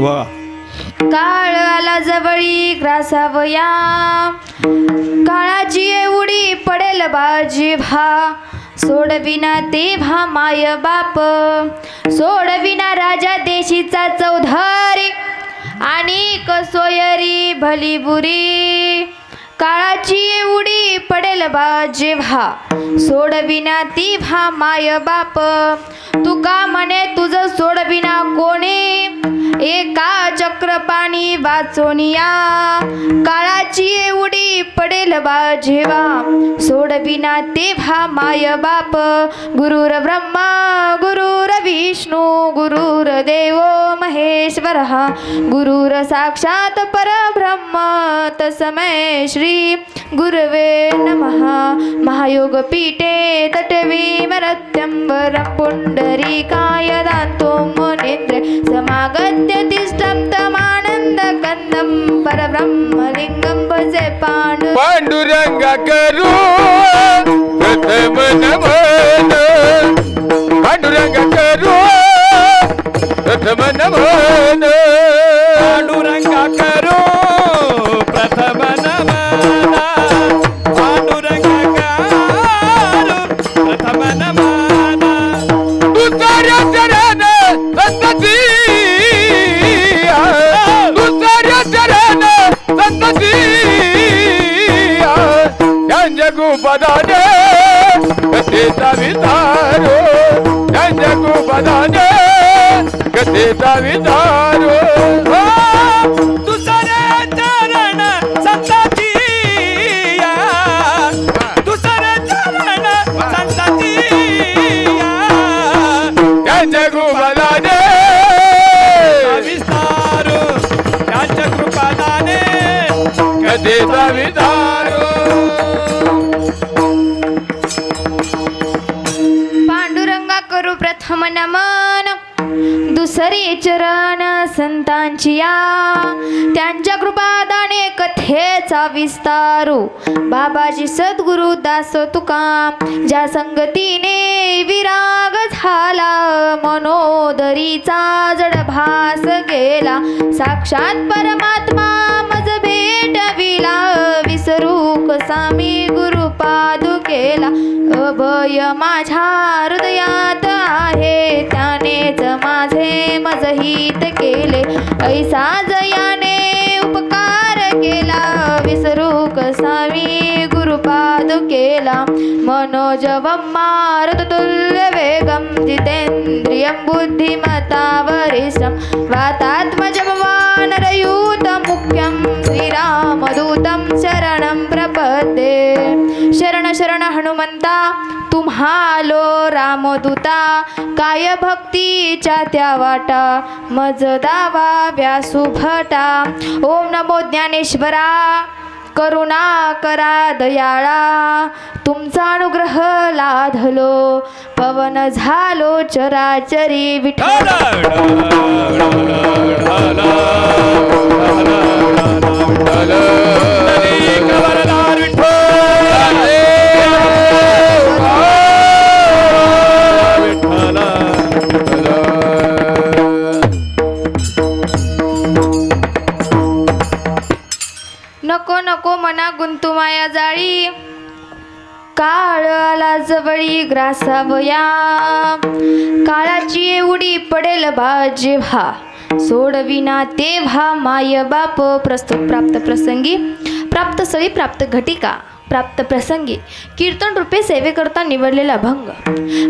वा काळ आला जवळी ग्रासावया, काळाची एवढी पडेल बाजी भा, सोडविना तेव्हा माय बाप, सोडविना राजा देशीचा चौधारी, आणि कसोयरी भली बुरी, काळाची एवढी पडेल बाजी भा, सोडविना तेव्हा माय बाप, तुका म्हणे तुझ सोडविना कोणी, एका चक्रपाणी वाचोनिया, काळाची एवढी पडेल बाजेवा, सोडविना तेव्हा माय बाप, गुरुर ब्रह्मा गुरुर विष्णू गुरुर देव महेश्वरः, गुरुर साक्षात परब्रह्म तस्मै श्री गुरवे नमः। महायोग पीठे तटवी मरत्यंबरं पुंडरीकाय दातो मुनीन्द्र, समागत्य तिष्ठं तमानन्दकन्दं परब्रह्मलिङ्गं भजे पांडुरंगा करू प्रथम नमन, पांडुरंगा करू प्रथम नमन, पांडुरंगा करू प्रथम नमन, पांडुरंगा करू प्रथम नमन, दुसऱ्या चरण संतती, दुसऱ्या चरण संतती, जगुपदाने गतीचा विचारो, जगुपदाने गतीचा विचारो, दुसरे चरण संतती, दुसरे चरण संतती, जगुपदाने विस्तारो, त्यांच्या कृपादाने गतीचा विचारो, पांडुरंगा करू प्रथम नमन, दुसरे चरण संतांची या, त्यांच्या कृपादाने कथेचा विस्तारू, बाबाजी सद्गुरु दास तुका, ज्या संगतीने विराग झाला, मनोदरीचा जड भास गेला, साक्षात परमात्मा मज भेटविला, विसरू कसा मी गुरु पादुकेला, अभय माझ्या हृदयात आहे, त्यानेच माझे मजहित केले, ऐसा जयाने उपकार केला, विसरू कसा मी गुरु पादुकेला, मनोजवं मारुततुल्य वेगं, जितेन्द्रियं बुद्धिमता वरिष्ठं, वातात्मजं वानरयूतं मुख्यं, श्रीरामदूतं शरणं प्रपद्ये। शरण शरण हनुमंता तुम्हालो रामदूता, काय भक्तीच्या त्या वाटा, मज दावा व्यासुभटा, ओम नमो ज्ञानेश्वरा करुणा करा दयाळा, तुमचा अनुग्रह लाधलो, पवन झालो चराचरी विठ्ठल। नको नको मना गुंतू माया जाळी, काळ आला जवळी ग्रासावया, काळाची एवढी पडेल बाजी भा, सोडविना तेव्हा माय बाप। प्रस्तुत प्राप्त प्रसंगी प्राप्त स्थळी प्राप्त घटिका प्राप्त प्रसंगी कीर्तन रूपे सेवेकरता निवडलेला अभंग।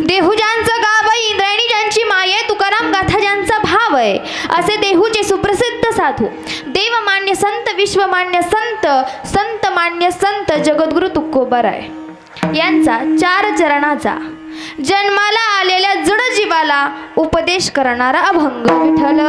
देहू ज्यांचं गाव आहे, इंद्रायणी ज्यांची माय आहे, तुकाराम गाथा ज्यांचा भाव आहे, असे देहूचे सुप्रसिद्ध साधू, देवमान्य संत, विश्वमान्य संत, संतमान्य संत जगद्गुरु तुकोबाराय यांचा 4 चरणाचा जन्माला आलेल्या जड जीवाला उपदेश करणारा अभंग। विठ्ठल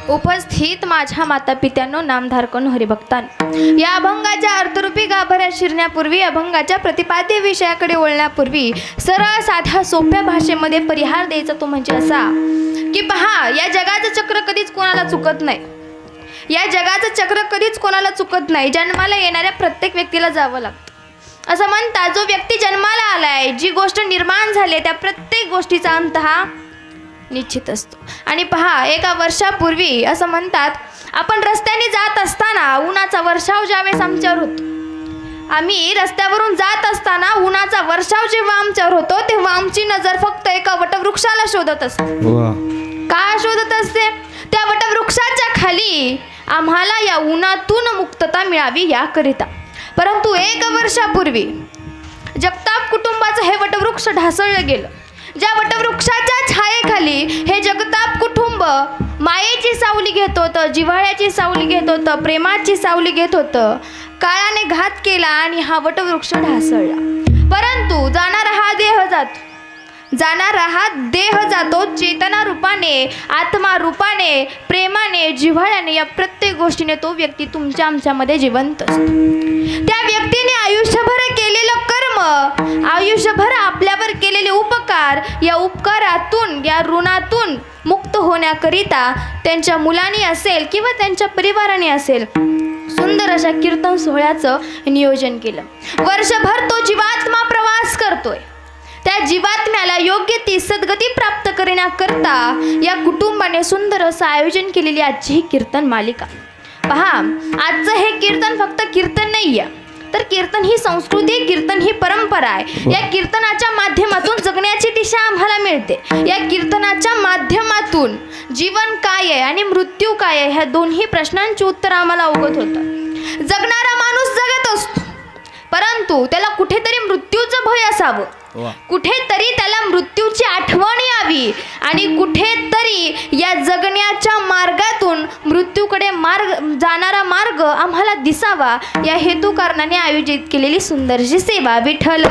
उपस्थित माझ्या माता पित्यांनो, नामधारकांनो, हरिभक्तांनो, या अभंगाच्या अर्थरूपी गाभाऱ्यात शिरण्यापूर्वी, अभंगाच्या प्रतिपाद्य विषयाकडे वळण्यापूर्वी सरळ साध्या सोप्या भाषेमध्ये परिहार द्यायचा तो म्हणजे असा की पहा, या जगाचं चक्र कधीच कोणाला चुकत नाही, या जगाचं चक्र कधीच कोणाला चुकत नाही। जन्माला येणाऱ्या प्रत्येक व्यक्तीला जावं लागतं, असं म्हणतात जो व्यक्ती जन्माला आलाय, जी गोष्ट निर्माण झाली त्या प्रत्येक गोष्टीचा अंत हा निश्चित असतो. आणि पहा, एका वर्षापूर्वी असं म्हणतात आपण रस्त्याने जात असताना उन्हाचा वर्षाव ज्यावेळेस आमच्यावर होतो, आम्ही रस्त्यावरून जात असताना उन्हाचा वर्षाव जेव्हा आमच्यावर होतो तेव्हा आमची नजर फक्त एका वटवृक्षाला शोधत असते. का शोधत असते? त्या वटवृक्षाच्या खाली आम्हाला या उन्हातून मुक्तता मिळावी याकरिता. परंतु 1 वर्षापूर्वी जगताप कुटुंबाचं हे वटवृक्ष ढासळलं गेलं. ज्या वटवृक्षाच्या छायेखाली हे जगताप कुटुंब मायेची सावली घेत होतं, जिव्हाळ्याची सावली घेत होतं, प्रेमाची सावली घेत होतं, काळाने घात केला आणि हा वटवृक्ष ढासळला. परंतु जाणारा हा देह जातो, चेतना रूपाने, आत्मा रूपाने, प्रेमाने, जिव्हाळ्याने, या प्रत्येक गोष्टीने तो व्यक्ती तुमच्या आमच्यामध्ये जिवंत असतो. त्या व्यक्तीने आयुष्यभर केलेलं कर्म, आयुष्यभर आपल्यावर केलेले उपकार, या उपकारातून, या ऋणातून मुक्त होण्याकरिता त्यांच्या मुलांनी असेल किंवा त्यांच्या परिवाराने असेल सुंदर अशा कीर्तन सोहळ्याचं नियोजन केलं. वर्षभर तो जीवात्मा प्रवास करतोय. त्या जीवात्म्याला योग्य ती सद्गती प्राप्त करण्याकरता या कुटुंबाने सुंदर असं आयोजन केलेली आजची ही कीर्तन मालिका. पहा, आजचं हे कीर्तन फक्त कीर्तन नाही आहे, तर कीर्तन ही संस्कृती, कीर्तन ही परंपरा आहे. या कीर्तनाच्या माध्यमातून जगण्याची दिशा आम्हाला मिळते. या कीर्तनाच्या माध्यमातून जीवन काय आहे आणि मृत्यू काय आहे ह्या दोन्ही प्रश्नांची उत्तर आम्हाला अवगत होतं. जगणारा माणूस जगत असतो, परंतु त्याला कुठेतरी मृत्यूचं भय असावं, कुठेतरी त्याला मृत्यूची आठवण यावी आणि कुठेतरी या जगण्याच्या मार्गातून मृत्यूकडे जाणारा मार्ग आम्हाला दिसावा, या हेतू कारणाने आयोजित केलेली सुंदरशी सेवा. विठ्ठल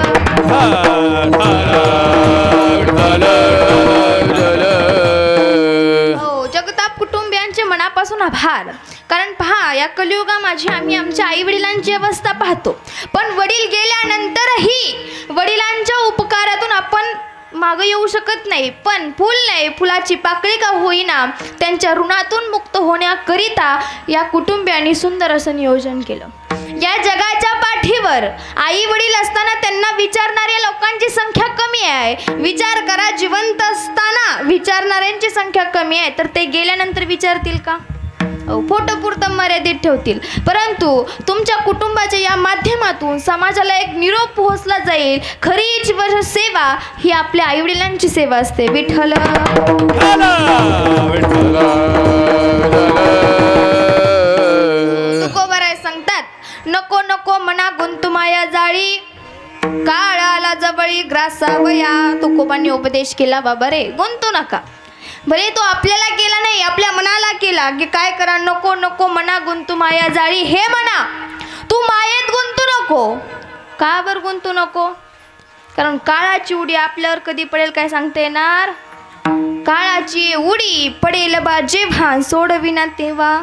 हो, जगताप कुटुंबियांचे मनापासून आभार. कारण पहा, या कलियुगामध्ये आम्ही आमच्या आई वडिलांची अवस्था पाहतो, पण वडील गेल्यानंतरही वडिलांच्या उपकारातून आपण मागं येऊ शकत नाही. पण फुल नाही, फुलाची पाकळी का होईना, त्यांच्या ऋणातून मुक्त होण्याकरिता या कुटुंबियांनी सुंदर असं नियोजन केलं. या जगाच्या पाठीवर आई वडील असताना त्यांना विचारणाऱ्या लोकांची संख्या कमी आहे. विचार करा, जिवंत असताना विचारणाऱ्यांची संख्या कमी आहे, तर ते गेल्यानंतर विचारतील का? फोटो पुरतं मर्यादित ठेवतील. परंतु तुमच्या कुटुंबाच्या या माध्यमातून समाजाला एक निरोप पोहोचला जाईल. खरी सेवा ही आपल्या आईवडिलांची सेवा असते. विठ्ठल तुकोबाराय सांगतात, नको नको मना गुंतू माया जाळी, काळाला जवळी ग्रासावया. तुकोबांनी उपदेश केला, बाबा रे गुंतू नका. भले तो आपल्याला केला नाही, आपल्या मनाला केला की काय करा, नको नको मना गुंतू माया जाळी. हे म्हणा, तू मायेत गुंतू नको. का बरं गुंतू नको? कारण काळाची उडी आपल्यावर कधी पडेल काय सांगता येणार. काळाची उडी पडेल बा जेव्हा, सोडविना तेव्हा.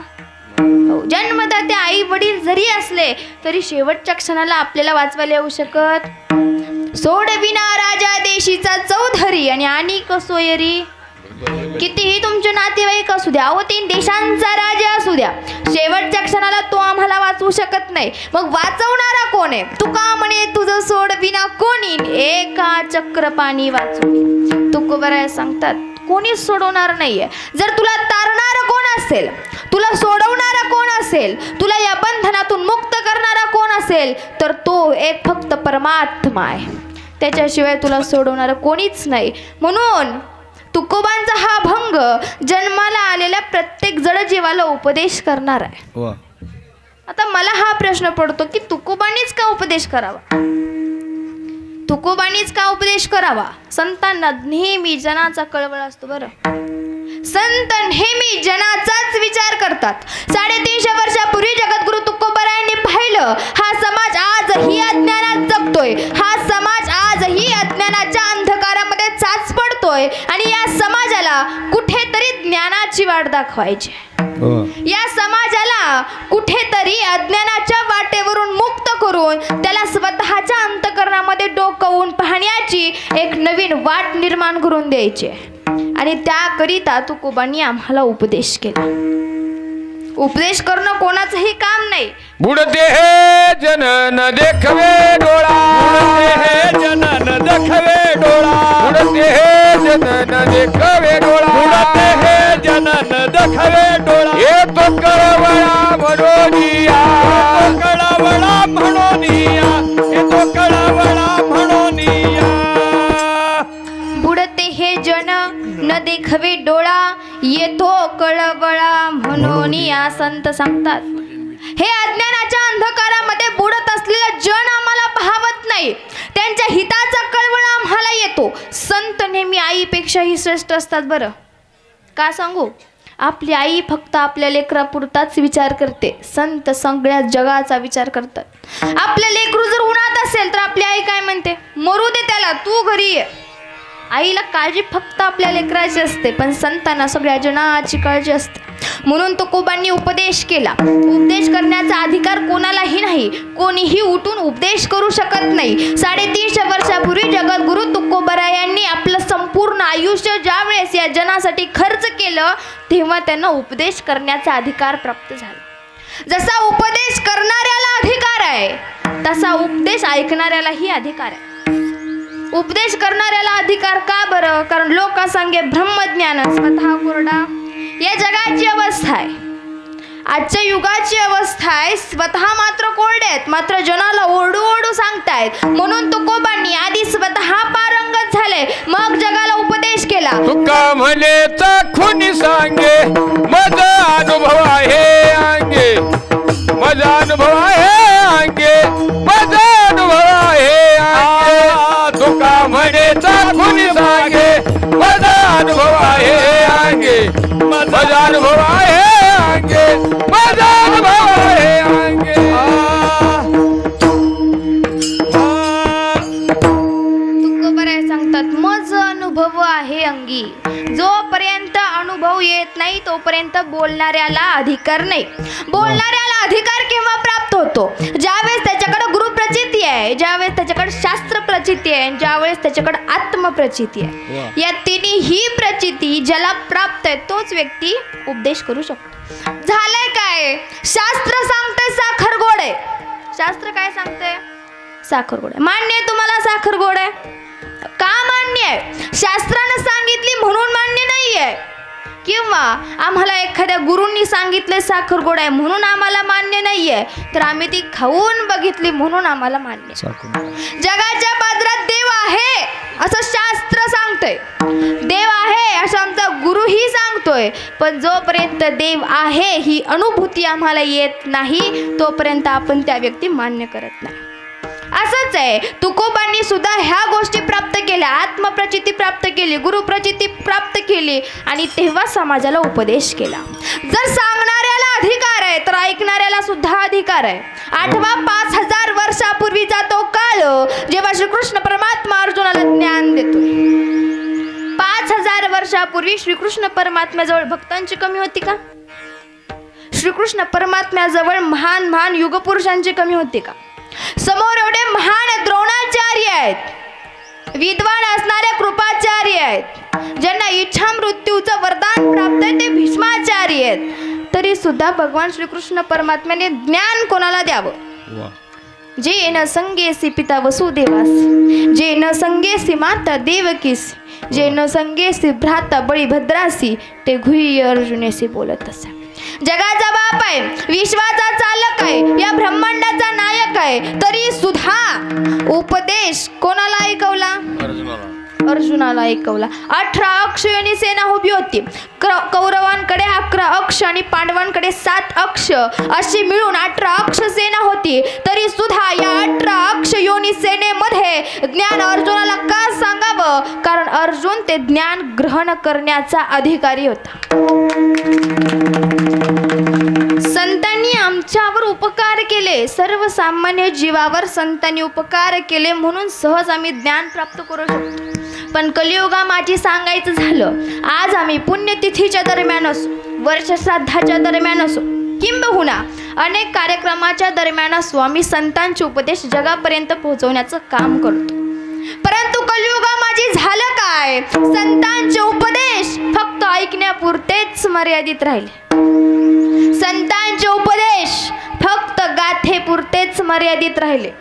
जन्मदाते आई वडील जरी असले तरी शेवटच्या क्षणाला आपल्याला वाचवायला येऊ शकत. सोडविना राजा देशीचा चौधरी आणि कसोयरी. कितीही तुमचे नातेवाईक असू द्या, 3 देशांचा राजा असू द्या, शेवटच्या क्षणाला तो आम्हाला वाचवू शकत नाही. मग वाचवणारा कोण आहे? तुका म्हणे तुझं सोडविना कोणी, एका चक्रपाणी वाचू. तुकोबाराय सांगतात, कोणीच सोडवणार नाहीये. जर तुला तारणारा कोण असेल, तुला सोडवणारा कोण असेल, तुला या बंधनातून मुक्त करणारा कोण असेल, तर तो एक फक्त परमात्मा आहे. त्याच्याशिवाय तुला सोडवणारा कोणीच नाही. म्हणून तुकोबांचा हा भंग जन्माला आलेल्या प्रत्येक जडजीवाला उपदेश करणार आहे. आता मला हा प्रश्न पडतो की तुकोबांनीच का उपदेश करावा? तुकोबांनीच का उपदेश करावा? संतांना नेहमी जनाचा कळवळ असतो. बरं, संत नेहमी जनाचाच विचार करतात. 350 वर्षापूर्वी जगद्गुरु तुकोबारायांनी पाहिलं, हा समाज आजही अज्ञानात जगतोय, हा समाज आजही अज्ञानाच्या अंधकारामध्ये चाच पडतोय आणि या समाजाला कुठेतरी ज्ञानाची वाट दाखवायची. या समाजाला कुठेतरी अज्ञानाच्या वाटेवरून मुक्त करून त्याला स्वतःच्या अंतःकरणामध्ये डोकावून पाहण्याची एक नवीन वाट निर्माण करून द्यायची. आणि त्याकरिता तुकोबांनी आम्हाला उपदेश केला. उपदेश करणं कोणाचंही काम नाही. बुडते हे जन न देखवे डोळा, बुडते हे जनन देखवे डोळा बुडते हे जनन देखवे डोळा येतो कळवळा म्हणोनिया कळवळा म्हणोनिया येतो कळवळा म्हणोनिया बुडते हे जन न देखवे डोळा येतो कळवळा म्हणून या संत सांगतात. हे अज्ञानाच्या अंधकारामध्ये बुडत असलेलं जन आम्हाला पाहवत नाही, त्यांच्या हिताचा कळवळ आम्हाला येतो. संत नेहमी आईपेक्षाही श्रेष्ठ असतात. बरं का सांगू? आपली आई फक्त आपल्या लेकरापुरताच विचार करते, संत सगळ्या जगाचा विचार करतात. आपल्या लेकरू जर उन्हात असेल तर आपली आई काय म्हणते? मरू दे त्याला, तू घरी ये. आईला काळजी फक्त आपल्या लेकराची असते, पण संतांना सगळ्या जनाची काळजी असते. म्हणून तुकोबांनी उपदेश केला. उपदेश करण्याचा अधिकार कोणालाही नाही, कोणीही उठून उपदेश करू शकत नाही. 350 वर्षापूर्वी जगद्गुरु तुकोबरायांनी आपलं संपूर्ण आयुष्य ज्या वेळेस या जनासाठी खर्च केलं, तेव्हा त्यांना उपदेश करण्याचा अधिकार प्राप्त झाला. जसा उपदेश करणाऱ्याला अधिकार आहे, तसा उपदेश ऐकणाऱ्यालाही अधिकार आहे. उपदेश करणाऱ्याला अधिकार का बरं? कारण लोकांसांगे ब्रह्मज्ञान स्वतः कोरडा. या जगाची अवस्था आहे, आजच्या युगाची अवस्था आहे. स्वतः मात्र कोरडे आहेत, मात्र जनाला ओरडू ओरडू सांगतायत. म्हणून तुकोबांनी आधी स्वतः पारंगत झाले, मग जगाला उपदेश केला. तुका म्हणेचा खुनी सांगे माझा अनुभव आहे अंगे, माझा अनुभव आहे अंगे, माझा अनुभव आहे अंगे. तुका म्हणेचा खुनी सांगे माझा अनुभव आहे अंगे, माझा अनुभव आहे अंगे, माझा अनुभव आहे अंगे. तुकोबराय सांगतात मज अनुभव आहे अंगी. जोपर्यंत अनुभव येत नाही तोपर्यंत बोलणाऱ्याला अधिकार नाही. बोलणाऱ्याला अधिकार केव्हा प्राप्त होतो? ज्यावेळेस त्याच्याकडे गुरुप्रचिती आहे, ज्यावेळेस त्याच्याकडे शास्त्र प्रचिती आहे, ज्यावेळेस त्याच्याकडे आत्मप्रचिती आहे. या तिन्ही प्रचिती ज्याला प्राप्त आहे तोच व्यक्ती उपदेश करू शकतो. झालंय काय? शास्त्र सांगतंय साखर गोड आहे. शास्त्र काय सांगतंय? साखर गोड आहे. मान्य आहे तुम्हाला साखर गोड आहे? का मान्य आहे? शास्त्रानं सांगितली म्हणून मान्य नाही आहे, किंवा आम्हाला एखाद्या गुरूंनी सांगितले साखर गोड आहे म्हणून आम्हाला मान्य नाही आहे, तर आम्ही ती खाऊन बघितली म्हणून आम्हाला मान्य. जगाच्या बाजारात देव आहे असं शास्त्र सांगतंय, देव आहे असं आमचा गुरुही सांगतोय, पण जोपर्यंत देव आहे ही अनुभूती आम्हाला येत नाही तोपर्यंत आपण त्या व्यक्ती मान्य करत नाही. असंच आहे, तुकोबांनी सुद्धा ह्या गोष्टी प्राप्त केल्या, आत्मप्रचिती प्राप्त केली, गुरुप्रचिती प्राप्त केली, आणि तेव्हा समाजाला उपदेश केला. जर सांगणाऱ्याला अधिकार आहे तर ऐकणाऱ्याला सुद्धा अधिकार आहे. आठवा 5000 वर्षापूर्वीचा तो काळ जेव्हा श्रीकृष्ण परमात्मा अर्जुनाला ज्ञान देतोय. 5000 वर्षापूर्वी श्रीकृष्ण परमात्म्याजवळ भक्तांची कमी होती का? श्रीकृष्ण परमात्म्याजवळ महान महान युगपुरुषांची कमी होती का? समोर एवढे महान द्रोणाचार्य आहेत, विद्वान असणाऱ्या कृपाचार्य आहेत, ज्यांना इच्छा मृत्यूचं वरदान प्राप्त आहे ते भीष्माचार्य आहेत, तरी सुद्धा भगवान श्रीकृष्ण परमात्म्याने ज्ञान कोणाला द्यावं? जे न संगेसी पिता वसुदेवास, जे न संगेसी माता देवकीस, जे न संगेसी भ्राता बळीभद्रासी, ते गुह्य अर्जुनेसी बोलत असे. जगाचा बाप आहे, विश्वाचा चालक आहे, या ब्रह्मांडाचा नायक आहे, तरी सुद्धा उपदेश कोणाला ऐकवला? अर्जुनाला ऐकवला. 18 अक्ष योनी सेना उभी होती. कौरवांकडे 11 अक्ष आणि पांडवांकडे 7 अक्ष अशी मिळून 18 अक्ष सेना होती, तरी सुद्धा या 18 अक्ष योनी सेनेमध्ये ज्ञान अर्जुनाला का सांगावं? कारण अर्जुन ते ज्ञान ग्रहण करण्याचा अधिकारी होता. संतांनी आमच्यावर उपकार केले, सर्वसामान्य जीवावर संतांनी उपकार केले म्हणून सहज आम्ही ज्ञान प्राप्त करू शकतो. पण कलियुगामाची सांगायचं झालं, आज आम्ही पुण्यतिथीच्या दरम्यान असो, वर्षश्राद्धाच्या दरम्यान असो, किंबहुना अनेक कार्यक्रमाच्या दरम्यान असो, आम्ही संतांचे उपदेश जगापर्यंत पोहोचवण्याचं काम करतो. परंतु कलियुगामाची झालं काय? संतांचे उपदेश फक्त ऐकण्यापुरतेच मर्यादित राहिले. संतांचे उपदेश फक्त गाथेपुरतेच मर्यादित राहिले.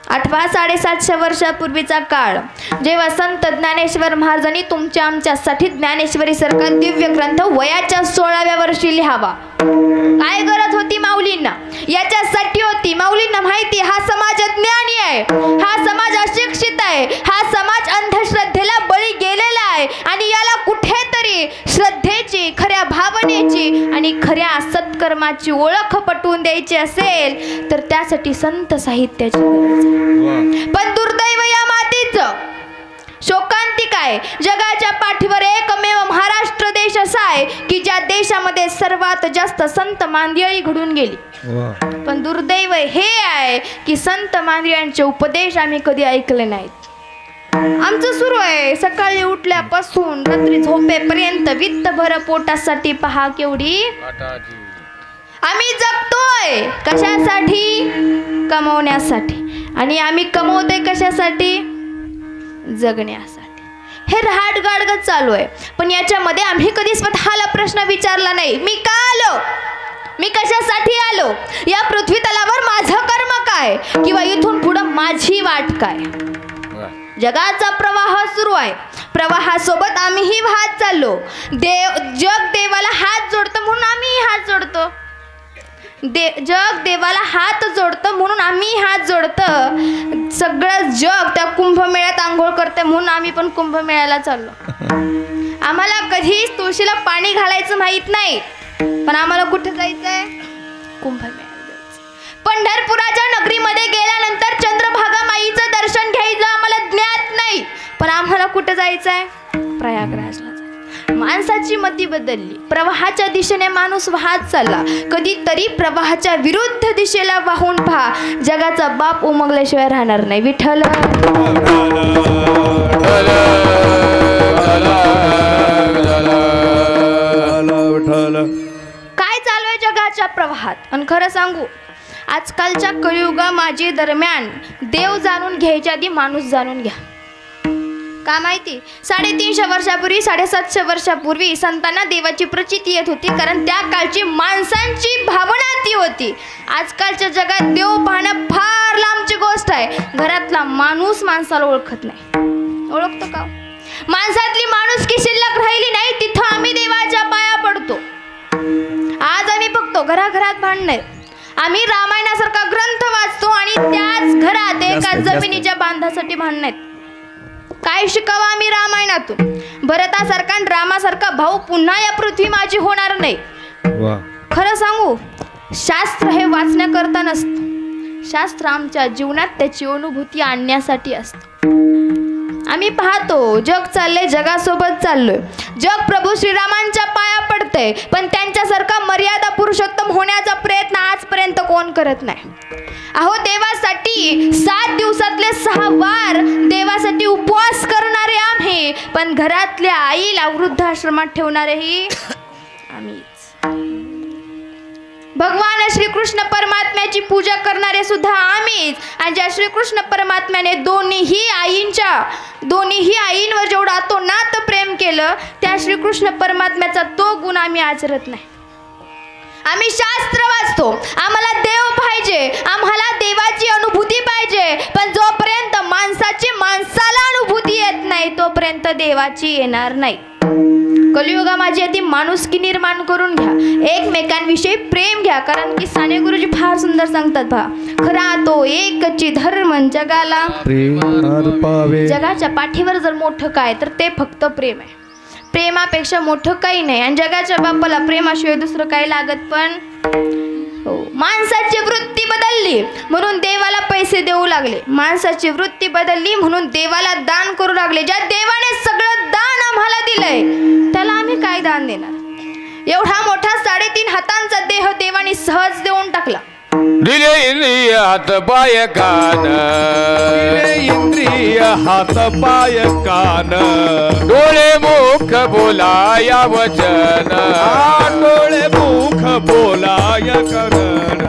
आठवा 750 वर्षापूर्वीचा काळ, जेव्हा संत ज्ञानेश्वर महाराजांनी तुमच्या आमच्यासाठी ज्ञानेश्वरी सारखा दिव्य ग्रंथ वयाच्या 16व्या वर्षी लिहावा. काय गरज होती माऊलींना? याच्यासाठी होती. माऊलींना माहिती हा समाज अज्ञानी आहे, हा समाज अशिक्षित आहे, हा समाज अंधश्रद्धेला बळी गेलेला आहे आणि याला कुठेतरी श्रद्धेची, खऱ्या भावनेची आणि खऱ्या सत्कर्माची ओळख पटवून द्यायची असेल तर त्यासाठी संत साहित्याची गरज आहे. पण दुर्दैव या मातीचं, शोकांतिक आहे, जगाच्या पाठीवर एकमेव महाराष्ट्र देश असा आहे की ज्या देशामध्ये सर्वात जास्त संत मांदियाळी घडून गेली. पण दुर्दैव हे आहे की संत मांदियाळ्यांचे उपदेश आम्ही कधी ऐकले नाहीत. आमचं सुरू आहे सकाळी उठल्यापासून रात्री झोपेपर्यंत वित्तभर पोटासाठी पहा केवढी आम्ही जगतोय. कशासाठी? कमवण्यासाठी. आणि आम्ही कमवतोय कशासाठी? जगण्यासाठी. हे रहाटगाडगत चालू आहे. पण याच्यामध्ये आम्ही कधी स्वतःला प्रश्न विचारला नाही, मी का आलो, मी कशासाठी आलो, या पृथ्वी तलावर माझं कर्म काय, किंवा इथून पुढं माझी वाट काय. जगाचा प्रवाह सुरू आहे, प्रवाहासोबत आम्हीही वाहत चाललो. जग देवाला हात जोडतं म्हणून आम्हीही हात जोडतो. जग देवाला हात जोडतं म्हणून आम्ही हात जोडतं. सगळं जग त्या कुंभमेळ्यात आंघोळ करते म्हणून आम्ही पण कुंभमेळ्याला चाललो. आम्हाला कधीच तुळशीला पाणी घालायचं माहित नाही, पण आम्हाला कुठे जायचंय? कुंभमेळ्याला जायचं. पंढरपुराच्या नगरीमध्ये गेल्यानंतर चंद्रभागा माईचं दर्शन घ्यायचं आम्हाला ज्ञात नाही, पण आम्हाला कुठे जायचंय? प्रयागराजला. माणसाची मती बदलली, प्रवाहाच्या दिशेने माणूस वाहत चालला. कधीतरी प्रवाहाच्या विरुद्ध दिशेला वाहून पहा, जगाचा बाप उमगल्याशिवाय राहणार नाही. विठ्ठल काय चालू आहे जगाच्या प्रवाहात? आणि खरं सांगू, आजकालच्या कलियुगामाजी दरम्यान देव जाणून घ्यायच्या आधी माणूस जाणून घ्या. का माहिती? 350 वर्षापूर्वी, 750 वर्षापूर्वी संतांना देवाची प्रचिती येत होती, कारण त्या काळची माणसांची भावना ती होती. आजकालच्या जगात देव पाहणं फार लांबची गोष्ट आहे. घरातला माणूस माणसाला ओळखत नाही. ओळखतो का? माणसातली माणुसकी शिल्लक राहिली नाही, तिथं आम्ही देवाच्या पाया पडतो. आज आम्ही बघतो घराघरात भांडणे. आम्ही रामायणासारखा ग्रंथ वाचतो आणि त्याच घरात एका जमिनीच्या बांधासाठी भांडणे. काय शिकावं आम्ही रामायणातून? भरतासारखा आणि रामासारखा भाऊ पुन्हा या पृथ्वी माझी होणार नाही. खरं सांगू, शास्त्र हे वाचण्याकरता नसतं, शास्त्र आमच्या जीवनात त्याची अनुभूती आणण्यासाठी असतं. आम्ही पाहतो जग चाललंय, जगासोबत चाललोय. जग प्रभू श्रीरामांच्या पाया पडतंय, पण त्यांच्यासारखा मर्यादा पुरुषोत्तम होण्याचा प्रयत्न आजपर्यंत कोण करत नाही. अहो, देवासाठी 7 दिवसातले 6 वार देवासाठी उपवास करणारे आम्ही, पण घरातल्या आईला वृद्धाश्रमात ठेवणारेही आम्हीच. भगवान श्रीकृष्ण परमात्म्याची पूजा करणारे सुद्धा आम्हीच. आणि ज्या श्रीकृष्ण परमात्म्याने दोन्हीही आईंवर जेवढा तो नात प्रेम केलं, त्या श्रीकृष्ण परमात्म्याचा तो गुण आम्ही आचरत नाही. आम्ही शास्त्र वाचतो, आम्हाला देव पाहिजे, आम्हाला देवाची अनुभूती पाहिजे, पण जोपर्यंत माणसाची माणसाला अनुभूती येत नाही तोपर्यंत देवाची येणार नाही. कलियुगामाजी आधी माणुसकी निर्माण करून घ्या, एकमेकांविषयी प्रेम घ्या. कारण की साने गुरुजी फार सुंदर सांगतात पहा, खरा तो एकची धर्म जगाला जगाच्या पाठीवर जर मोठं काय तर ते फक्त प्रेम आहे. प्रेमापेक्षा मोठं काही नाही. आणि जगाच्या बापाला प्रेमाशिवाय दुसरं काही लागत पण हो. माणसाची वृत्ती बदलली म्हणून देवाला पैसे देऊ लागले, माणसाची वृत्ती बदलली म्हणून देवाला दान करू लागले. ज्या देवाने सगळं दान आम्हाला दिलंय त्याला आम्ही काय दान देणार? एवढा मोठा 3.5 हातांचा देह देवाने सहज देऊन टाकला. दिले इंद्रिय हात पाय कान, दिले इंद्रिय हात पाय कान, डोळे मुख बोलाया वचन, डोळे मुख बोलाय करण,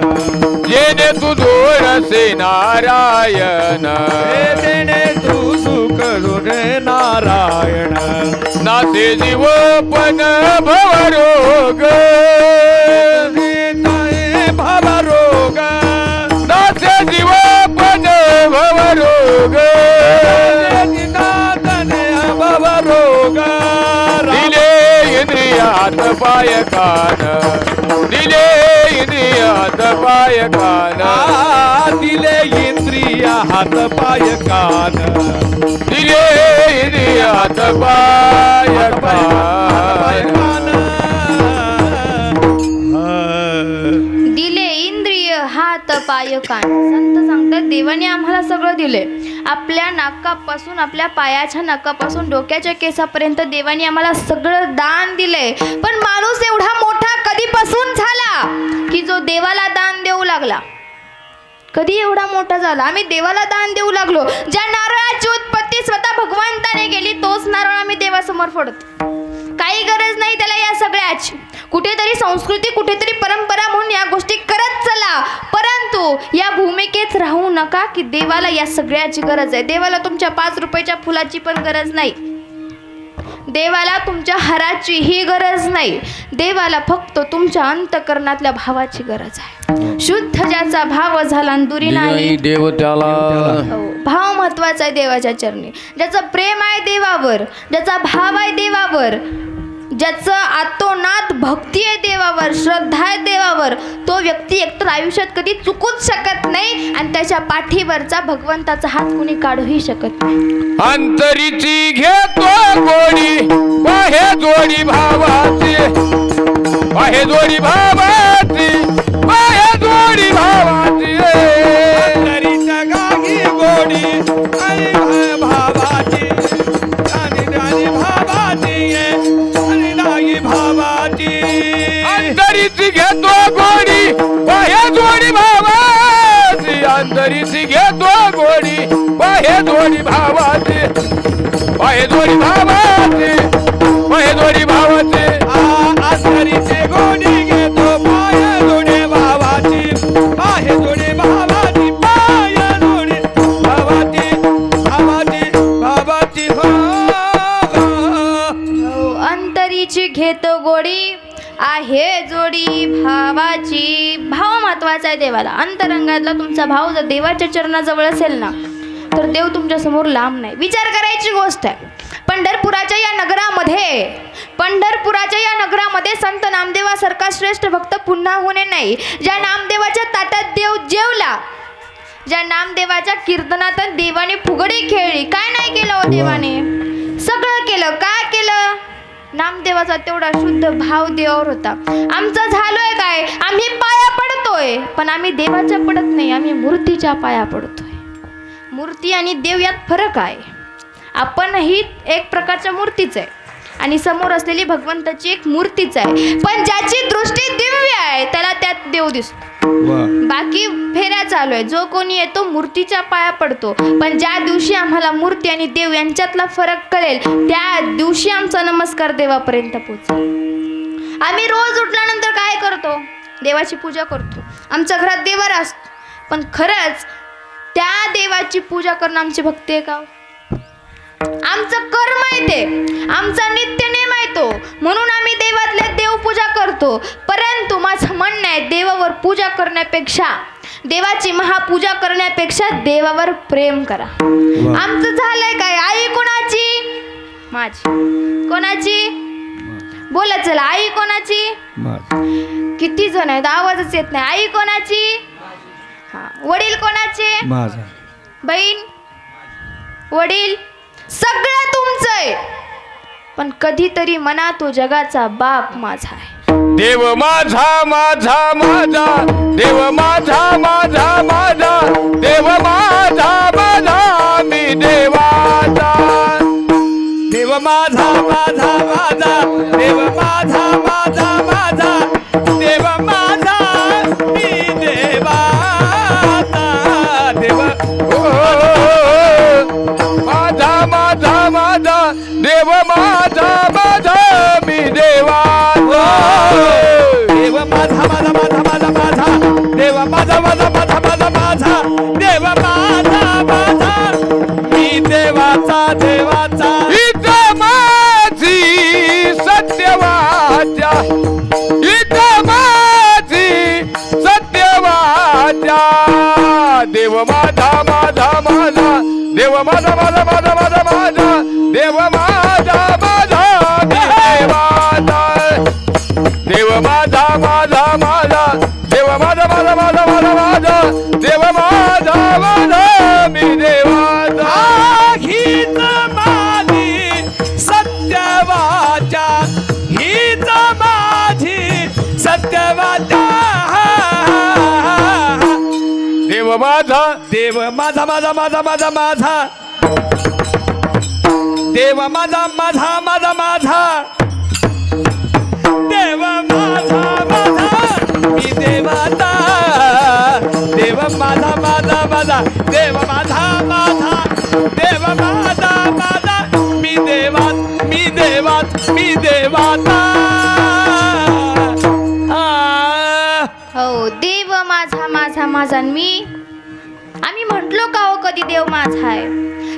जेणे तू दोरसे नारायण, देणे तू सुख रे नारायण, नाते जीव पण भवरोग, भवरोग, नाते जीव पण भव पाय कान दिले इंद्रिय हात पाय कान दिले इंद्रिय हात पाय कान दिले इंद्रिय हात पाय कान दिले इंद्रिय हात पाय कान. संत सांगतात देवाने आम्हाला सगळं दिले. आपल्या नाकापासून आपल्या पायाच्या नाकापासून डोक्याच्या केसापर्यंत देवाने आम्हाला सगळं दान दिले. पण माणूस एवढा मोठा कधीपासून झाला की जो देवाला दान देऊ लागला? कधी एवढा मोठा झाला? आम्ही देवाला दान देऊ लागलो. ज्या नारळाची उत्पत्ती स्वतः भगवंताने केली तोच नारळ आम्ही देवासमोर फोडतो. काही गरज नाही त्याला या सगळ्याची. कुठेतरी संस्कृती कुठेतरी परंपरा म्हणून या गोष्टी करत चला, परंतु या भूमिकेत राहू नका की देवाला या सगळ्याची गरज आहे. देवाला तुमच्या 5 रुपयाच्या फुलाची पण गरज नाही. देवाला तुमच्या हाराची ही गरज नाही. देवाला फक्त तुमच्या अंतकरणातल्या भावाची गरज आहे. शुद्ध ज्याचा भाव झाला दुरी नाही देव त्याला. भाव महत्वाचा आहे देवाच्या चरणी. ज्याचं प्रेम आहे देवावर, ज्याचा भाव आहे देवावर, ज्याचं आतोनात भक्ती आहे देवावर, श्रद्धा आहे देवावर, तो व्यक्ती एकतर आयुष्यात कधी चुकूच शकत नाही आणि त्याच्या पाठीवरचा भगवंताचा हात कुणी काढूही शकत नाही. अंतरीची घेतो गोडी बाहे जोडी भावाची बाहे जोडी भावाची बाहे जोडी भावाची अंतरीच्या गागी गोडी आणि भावाची आणि राणी भावाची आणि नागी भावाची. अंतरीची घेतो गोडी बाहे जोडी भावाची अंतरीची घेतो गोडी बाहे जोडी भावाची बाहे जोडी भावाची बाहे जोडी भावाची. अंतरीचे गोडी घेतो पाय जोडे भावाची पाय जोडे भावाची पाय जोडे भावाची भावाची भावाची अंतरीची घेतो गोडी आहे जोडी भावाची. भाव महत्वाचा आहे देवाला. अंतरंगातला तुमचा भाव जर देवाच्या चरणाजवळ असेल ना तर देव तुमच्या समोर लांब नाही. विचार करायची गोष्ट आहे. पंढरपुराच्या या नगरामध्ये संत नामदेवासारखा श्रेष्ठ भक्त पुन्हा होणे नाही. ज्या नामदेवाच्या ताटात देव जेवला, ज्या नामदेवाच्या कीर्तनात देवाने फुगडी खेळली, काय नाही केलं हो देवाने? सगळं केलं. काय केलं? नामदेवाचा तेवढा शुद्ध भाव देवावर होता. आमचं झालोय काय? आम्ही पाया पडतोय, पण आम्ही देवाच्या पडत नाही, आम्ही मूर्तीच्या पाया पडतोय. मूर्ती आणि देव यात फरक आहे. आपणही एक प्रकारच्या मूर्तीच आहे आणि समोर असलेली भगवंताची एक मूर्तीच आहे. पण ज्याची दृष्टी दिव्य आहे त्याला त्यात देव दिसतो. बाकी फेऱ्या चालू आहे. जो कोणी येतो मूर्तीच्या पाया पडतो. पण ज्या दिवशी आम्हाला मूर्ती आणि देव यांच्यातला फरक कळेल त्या दिवशी आमचा नमस्कार देवापर्यंत पोहोचेल. आम्ही रोज उठल्यानंतर काय करतो? देवाची पूजा करतो. आमच्या घरात देवारा असतो. पण खरंच त्या देवाची पूजा करणं आमची भक्ती आहे का? आमचं कर्म आहे ते, आमचा नित्य नेम आहे तो, म्हणून आम्ही देवातल्या देवपूजा करतो. परंतु माझं म्हणणं आहे देवावर पूजा करण्यापेक्षा, देवाची महापूजा करण्यापेक्षा देवावर प्रेम करा. आमचं झालंय काय? आई कोणाची? माझी. कोणाची? बोला चला. आई कोणाची? किती जण आहेत? आवाजच येत नाही. आई कोणाची? हा. वडील कोणाचे? माझा. बहीण, वडील, सगळं तुमचं आहे. पण कधीतरी म्हणा तो जगाचा बाप माझा आहे. देव माझा माझा माझा देव माझा माझा माझा देव माझा माझा मी देवाचा. देव माझा माझा माझा देव माझा माझा माझा देव माझा मी देवाचा. देव माझा माझा माझा देव माझा माझा मी देवाचा. देव माझा माझा माझा माझा माझा देव माझा माझा माझा माझा माझा देव माझा माझा मी देवाचा देवाचा. इथं माझी सत्यवाचा इथं माझी सत्यवाचा. देव माझा माझा माझा देव माझा माझा माझा माझा माझा देव माझा माझा देवाचा. देव माझा माझा माझा माझा माझा देव माझा माझा माझा माझा देव माझा माझा मी देवाचा देव माझा माझा माझा देव माझा माझा देव माझा माझा मी देवात मी देवात मी देवाचा हो देव माझा माझा माझा मी आम्ही म्हटलो का हो कधी देव माझा आहे?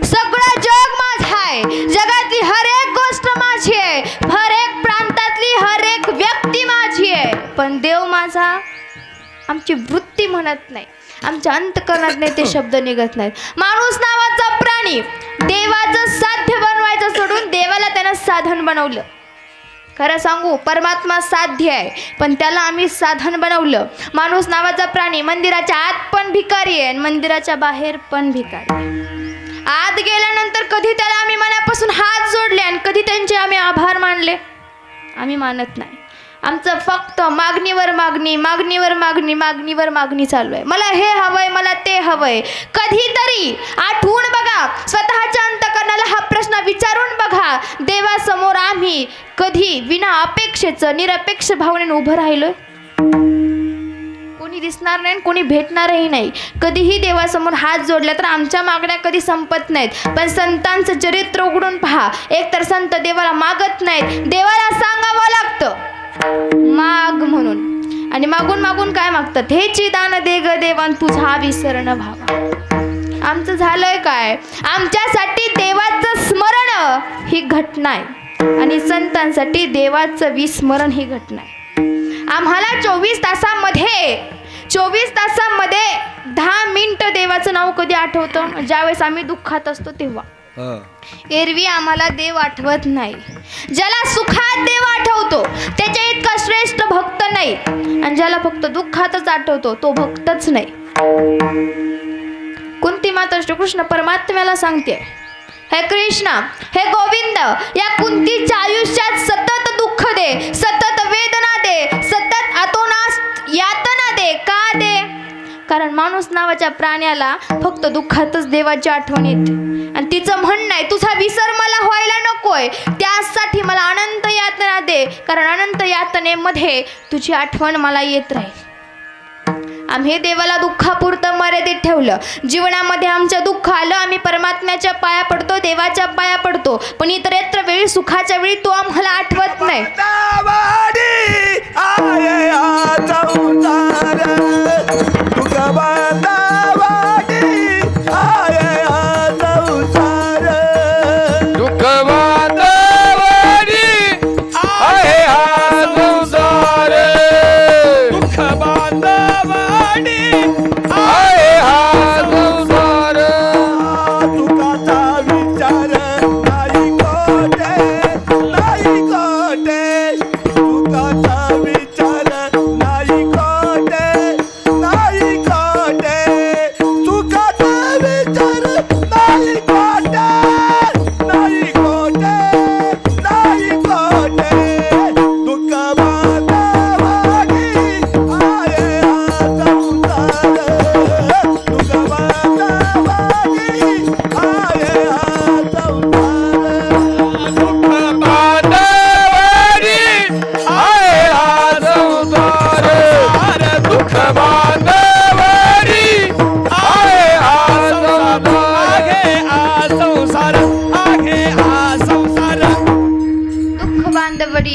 सगळं जग माझं आहे, जगातली हर एक गोष्ट माझी आहे, हर एक प्रांतातली हर एक व्यक्ती माझी आहे, पण देव माझा आमची वृत्ती म्हणत नाही, आमच्या अंतकरणात नाही ते शब्द निघत नाहीत. माणूस नावाचा प्राणी देवाचं साध्य बनवायचं सोडून देवाला त्यानं साधन बनवलं. खरं सांगू परमात्मा साध्य आहे पण त्याला आम्ही साधन बनवलं. माणूस नावाचा प्राणी मंदिराच्या आत पण भिकारी आहे आणि मंदिराच्या बाहेर पण भिकारी आहे. आत गेल्यानंतर कधी त्याला आम्ही मनापासून हात जोडले आणि कधी त्यांचे आम्ही आभार मानले? आम्ही मानत नाही. आमचं फक्त मागणीवर मागणी मागणीवर मागणी मागणीवर मागणी चालू आहे. मला हे हवंय, मला ते हवंय. कधीतरी आठवून बघा, स्वतःच्या अंतकरणाला हा प्रश्न विचारून बघा, देवासमोर आम्ही कधी विना अपेक्षेचं निरपेक्ष भावनेने उभं राहिलोय? कोणी दिसणार नाही, कोणी भेटणारही नाही. कधीही देवासमोर हात जोडला तर आमच्या मागण्या कधी संपत नाहीत. पण संतांचं चरित्र उघडून पहा, एकतर संत देवाला मागत नाहीत, देवाला सांगावं लागतं माग म्हणून. आणि मागून मागून काय मागतात? हेची दान दे ग देवान तुझा विसरण भावा. आमचं झालंय काय? आमच्यासाठी देवाचं स्मरण ही घटना आहे आणि संतांसाठी देवाचं विस्मरण ही घटना आहे. आम्हाला 24 तासामध्ये 10 मिनिटं देवाचं नाव कधी आठवतं? ज्यावेळेस आम्ही दुःखात असतो तेव्हा. एरवी आम्हाला देव आठवत नाही. ज्याला सुखात देव आठवतो त्याच्या इतका श्रेष्ठ भक्त नाही आणि ज्याला फक्त दुःखातच आठवतो तो भक्तच नाही. कुंती माता श्रीकृष्ण परमात्म्याला सांगते, हे कृष्णा, हे गोविंद, या कुंतीच्या आयुष्यात सतत दुःख दे, सतत वेदना दे, सतत अतोनास यातना दे. का दे? कारण माणूस नावाच्या प्राण्याला फक्त दुःखातच देवाची आठवण येते आणि तिचं म्हणणं आहे तुझा विसर मला व्हायला नकोय, त्यासाठी मला अनंत यातना दे, कारण अनंत यातनेमध्ये तुझी आठवण मला येत राहील. आम्ही देवाला दुःखापुरतं मर्यादित ठेवलं. जीवनामध्ये आमच्या दुःख आलं, आम्ही परमात्म्याच्या पाया पडतो, देवाच्या पाया पडतो, पण इतरत्र वेळी सुखाच्या वेळी तो आम्हाला आठवत नाही.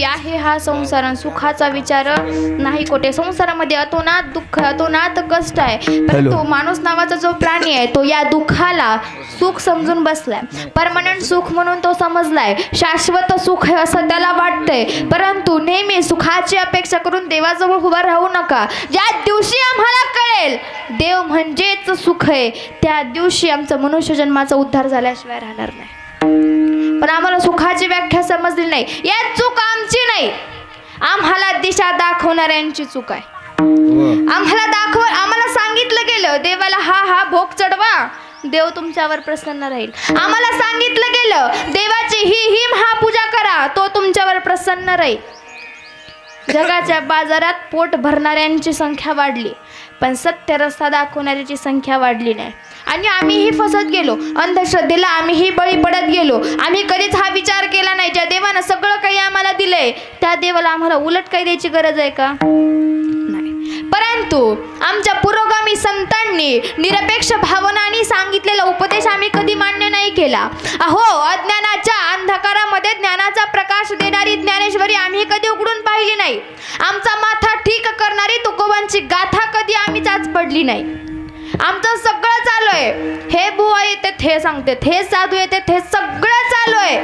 आहे हा संसार, सुखाचा विचार नाही कोठे. संसारामध्ये अतोनात दुःख, अतोनात कष्ट आहे, परंतु माणूस नावाचा जो प्राणी आहे तो या दुःखाला सुख समजून बसलाय. परमनंट सुख म्हणून तो समजलाय, शाश्वत सुख आहे असं त्याला वाटतंय. परंतु नेहमी सुखाची अपेक्षा करून देवाजवळ उभा राहू नका. ज्या दिवशी आम्हाला कळेल देव म्हणजेच सुख आहे त्या दिवशी आमचा मनुष्य जन्माचा उद्धार झाल्याशिवाय राहणार नाही. पण आम्हाला सुखाची व्याख्या समजली नाही. यात चूक आमची नाही, आम्हाला दिशा दाखवणाऱ्यांची चूक आहे. आम्हाला सांगितलं गेलं देवाला हा भोग चढवा, देव तुमच्यावर प्रसन्न राहील. आम्हाला सांगितलं गेलं देवाची ही महापूजा करा, तो तुमच्यावर प्रसन्न राहील. जगाच्या बाजारात पोट भरणाऱ्यांची संख्या वाढली पण सत्य रस्ता दाखवणाऱ्याची संख्या वाढली नाही. आणि आम्हीही फसत गेलो, अंधश्रद्धेला आम्हीही बळी पडत गेलो. आम्ही कधीच हा विचार केला नाही, ज्या देवानं सगळं काही आम्हाला दिलंय त्या देवाला आम्हाला उलट काही द्यायची गरज आहे का? नाही. परंतु आमच्या पुरोगामी संतांनी निरपेक्ष भावनांनी सांगितलेला उपदेश आम्ही कधी मान्य नाही केला. अहो, अज्ञानाच्या अंधकारामध्ये ज्ञानाचा प्रकाश देणारी ज्ञानेश्वरी आम्ही कधी उघडून पाहिली नाही. आमचा माथा ठीक करणारी तुकोबांची गाथा कधी आम्हीच आज पडली नाही. आमचं सगळं चालू आहे, हे बुवा येते हे सांगते, हे साधू येते हे सगळं चालू आहे,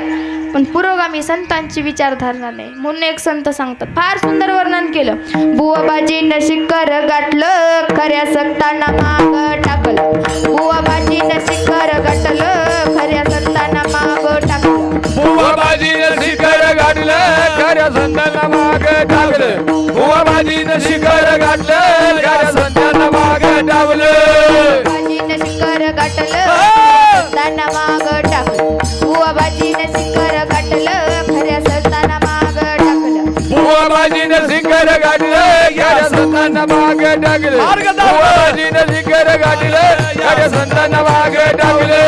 पण पुरोगामी संतांची विचारधारणा नाही. म्हणून एक संत सांगतात, फार सुंदर वर्णन केलं. बुवाबाजीनं शिखर गाठलं, खऱ्या संतांना माग टाकलं. बुवाबाजीनं शिखर गाठलं, खऱ्या संतांना माग टाकलं. बुवाबाजीनं शिखर गाठलं, खऱ्या संतांना माग टाकलं. बुवाबाजीनं शिखर गाठलं, खऱ्या संतांना माग टाकलं. बुवाबाजीनं शिखर गाठलं, संतांना माग टाकलं. बुवाबाजीनं शिखर गाठलं, खऱ्या संतांना माग टाकलं. बुवाबाजीनं शिखर गाठलं, खऱ्या संतांना माग टाकलं. बुवाबाजीनं शिखर गाठलं, खऱ्या संतांना माग टाकलं.